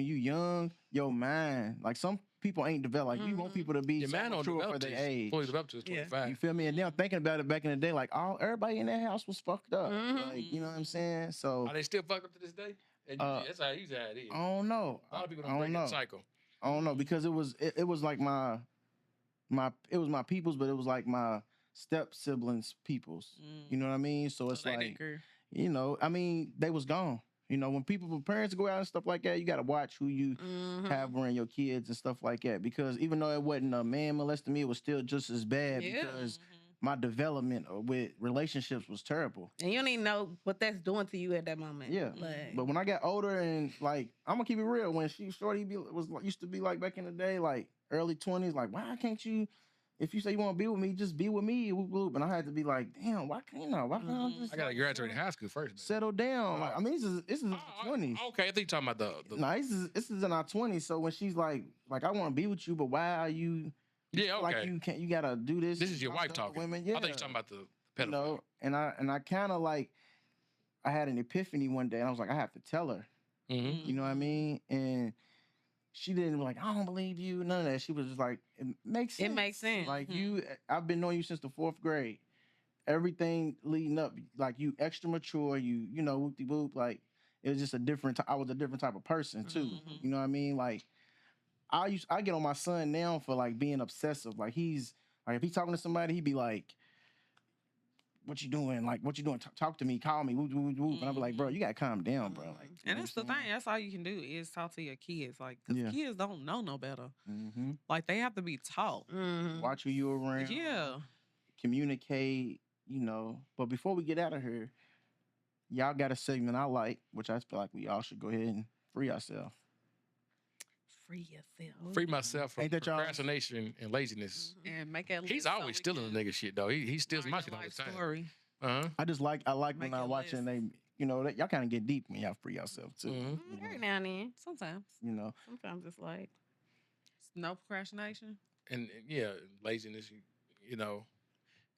you young, your mind, like some people ain't developed. Like you want people to be Your so man don't mature develop for till their he's age. fully developed to his Yeah. 25. You feel me? And then I'm thinking about it back in the day, like everybody in that house was fucked up. Mhm. Like, you know what I'm saying? So Are they still fucked up to this day? And that's how he's had it. I don't know. A lot of people I don't break know. that cycle. I don't know because it was like my people's, but it was like my step siblings people's. You know what I mean? So it's like, you know, I mean, they was gone. You know, when parents go out and stuff like that, you got to watch who you Mhm. have around your kids and stuff like that. Because even though it wasn't a man molesting me, it was still just as bad Yeah. because my development with relationships was terrible. And you don't even know what that's doing to you at that moment. Yeah. Like, But when I got older and like, I'm gonna keep it real. When shorty used to be like back in the day, like early 20s, like why can't you? If you say you want to be with me, just be with me. Whoop, whoop. And I had to be like, damn, why can't Why can't I just I got to like, graduate high school first. man. settle down? Like, I mean, this is in the 20s. Okay, I think you're talking about the No, this is in our 20s. So when she's like I want to be with you, but why are you? yeah, okay. Like you gotta do this. This is your my wife stuff with talking. Women. I Yeah. think you're talking about the You pedophile. know, and I kind of like, I had an epiphany one day, and I was like, I have to tell her. Mm-hmm. You know what I mean? And she didn't like, I don't believe you, none of that. She was just like, it makes sense. It makes sense. Like I've been knowing you since the 4th grade. Everything leading up, like you extra mature, you know, whoop de whoop. Like it was just I was a different type of person too. You know what I mean? Like I get on my son now for like being obsessive. Like he's like if he's talking to somebody, he'd be like, what you doing? Like, what you doing? Talk to me, call me, whoop, whoop, whoop. And I'll be like, bro, you gotta calm down, bro. Like, And that's the thing. That's all you can do is talk to your kids. Like, 'cause Yeah. kids don't know no better. Mm-hmm. Like, they have to be taught. mhm. Watch who you around. Yeah. Communicate, you know. But before we get out of here, y'all got a segment I like, which I feel like we all should go ahead and free ourselves. Free yourself. Free myself from Ain't that y'all- procrastination and laziness. And make it. He's always stealing the nigga shit though. He steals my shit all the time. Story. Uh-huh. I like Make when I your watch and list. they, you know, that y'all kind of get deep when y'all free yourself too. Mhm. You know? Every now and then. Sometimes. You know. Sometimes it's like, No procrastination. And yeah, laziness, you know,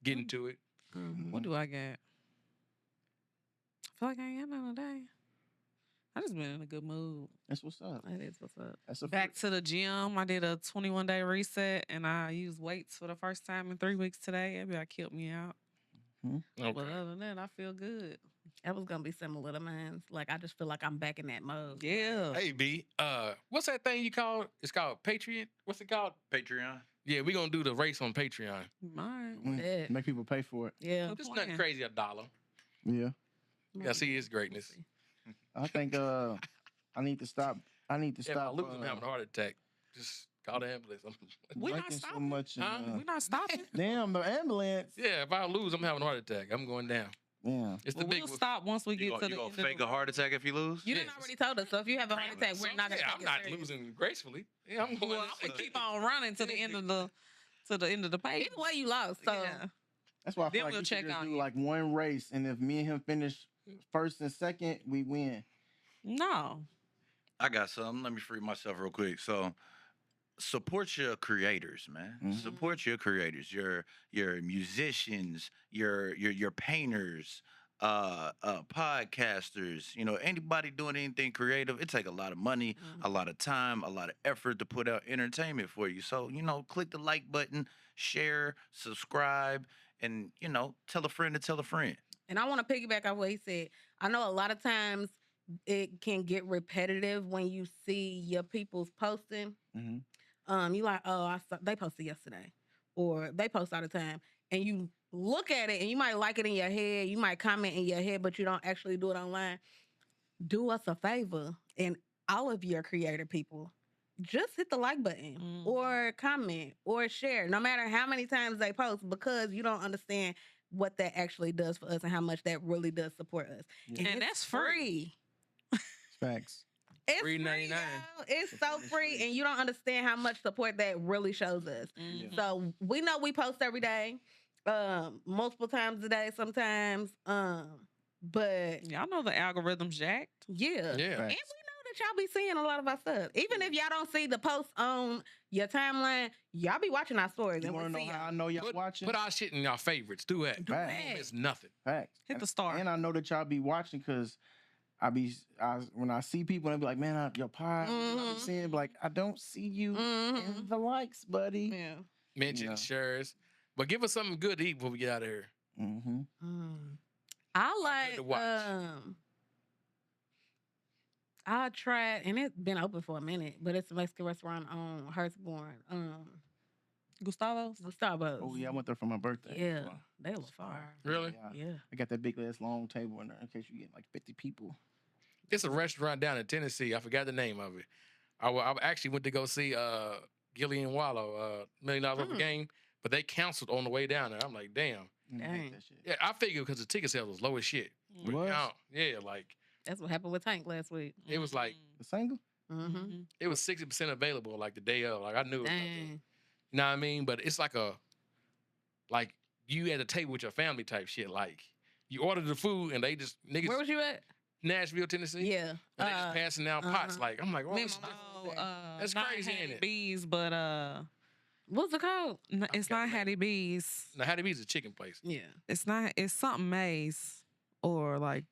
getting to it. What do I got? I feel like I ain't had none today. I just been in a good mood. That's what's up. That is what's up. That's a Back to the gym. I did a 21-day reset, and I used weights for the first time in 3 weeks today. Everybody killed me out. Okay. But other than that, I feel good. That was gonna be similar to mine. Like I just feel like I'm back in that mode. Yeah. Hey B, what's that thing you call? It's called Patreon. What's it called? Patreon. Yeah, we gonna do the race on Patreon. Mine. Yeah. Make people pay for it. Yeah. Good Just plan. nothing crazy, $1. Yeah. Yeah, see his greatness. I think I need to stop. I need to Yeah, if I stop lose, I'm having a heart attack. Just call the ambulance. We not drinking so stopping. much. Huh? We not stopping. Damn, the ambulance. Yeah, if I lose, I'm having a heart attack. I'm going down. Yeah. It's the Well, big we'll one. stop once we You get to the gonna end of fake the a heart attack if you lose? You didn't Yes. already told us, so if you have a heart attack, we're not gonna Yeah, take I'm it not serious. losing gracefully. Yeah, I'm going. Well, I'm gonna keep on running to the end of the page. Either way, you lost. So Yeah. That's why I Then feel like we'll we check should just on do you. like one race, and if me and him finish first and second, we win. No. I got something. Let me free myself real quick. So, support your creators, man. Mhm. Support your creators, your musicians, your painters, podcasters. You know, anybody doing anything creative. It take a lot of money, a lot of time, a lot of effort to put out entertainment for you. So, you know, click the like button, share, subscribe, and you know, tell a friend to tell a friend. And I want to piggyback off what he said. I know a lot of times it can get repetitive when you see your people's posting. Mm-hmm. You like, oh, they posted yesterday, or they post all the time, and you look at it and you might like it in your head, you might comment in your head, but you don't actually do it online. Do us a favor, and all of your creator people, just hit the like button or comment or share, no matter how many times they post, because you don't understand what that actually does for us and how much that really does support us. Yeah. And it's that's free. Facts. It's $3.99. free, y'all. It's so Support is free, free. and you don't understand how much support that really shows us. Mhm. So we know we post every day, multiple times a day sometimes. But Y'all know the algorithm's jacked. yeah. Yeah. And we know Facts. that y'all be seeing a lot of our stuff. Even if y'all don't see the post on your timeline, y'all be watching our stories. You And want to we know see how I y'all. know y'all Put, watching? put our shit in y'all favorites. Do that. Do Facts. that. It's nothing. Facts. Hit the star. And I know that y'all be watching because when I see people, they be like, man, your pod, I Mhm. be seeing, like, I don't see you in Mhm. the likes, buddy. Yeah. Mention, Yeah. shares. But give us something good to eat before we get out of here. Mm-hmm. I to like watch. I tried, and it's been open for a minute, but it's a Mexican restaurant on Hurstbourne. Gustavo's. Starbucks. Oh, yeah, I went there for my birthday. Yeah, Wow. they look fire. Really? Yeah. Yeah. I got that big ass long table in there in case you get like 50 people. It's a restaurant down in Tennessee. I forgot the name of it. I actually went to go see Gillian Wallow, $1 Million Over Game, but they canceled on the way down there. I'm like, damn. I hate Dang. that shit. Yeah, I figured because the ticket sales was low as shit. It was? Yeah, like That's what happened with Tank last week. it was like The single? Mm-hmm. it was 60% available like the day of. Like I knew it was about to, you Dang. know what I mean? But it's like like you at a table with your family type shit. Like you ordered the food and they just niggas Where was you at? Nashville, Tennessee. Yeah. And they just passing out pots. Like I'm like, oh, me this and my is- mom- Oh, That's not crazy, ain't Hattie it? B's, but What's it called? it's forgot not the name. Hattie B's. now Hattie B's a chicken place. Yeah. It's not. It's something Maze or like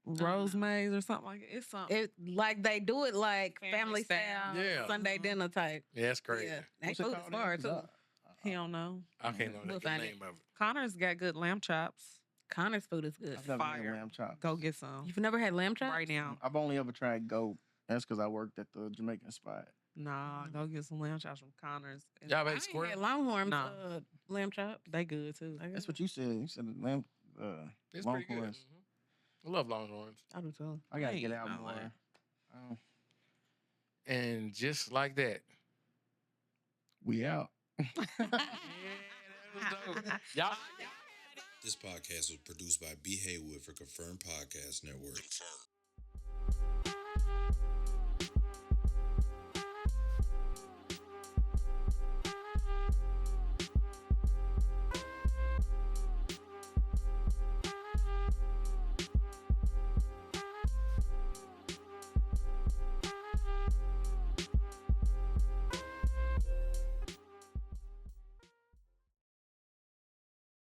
Rose Maze or something like it. It's something. It like they do it like Family family style. style, Yeah. Sunday Mhm. dinner type. Yeah, that's crazy. Yeah. That What's it food is called fire again? too. 'Cause He don't know. I can't know We'll the find name of it. Connor's got good lamb chops. Connor's food is good. I've never had Fire. lamb chops. Go get some You've never had lamb chops? right now. I've only ever tried goat. That's because I worked at the Jamaican spot. Nah, go get some lamb chops from Connor's. And Y'all I ate ain't squirrel? had Longhorns No. lamb chops. They good too. That's what you said. You said lamb. It's pretty good. Longhorns. I love Longhorns. I do too. I gotta Hey, get out I more. like- And just like that. We out. Y'all. This podcast was produced by B. Haywood for Confirmed Podcast Network. Confirmed.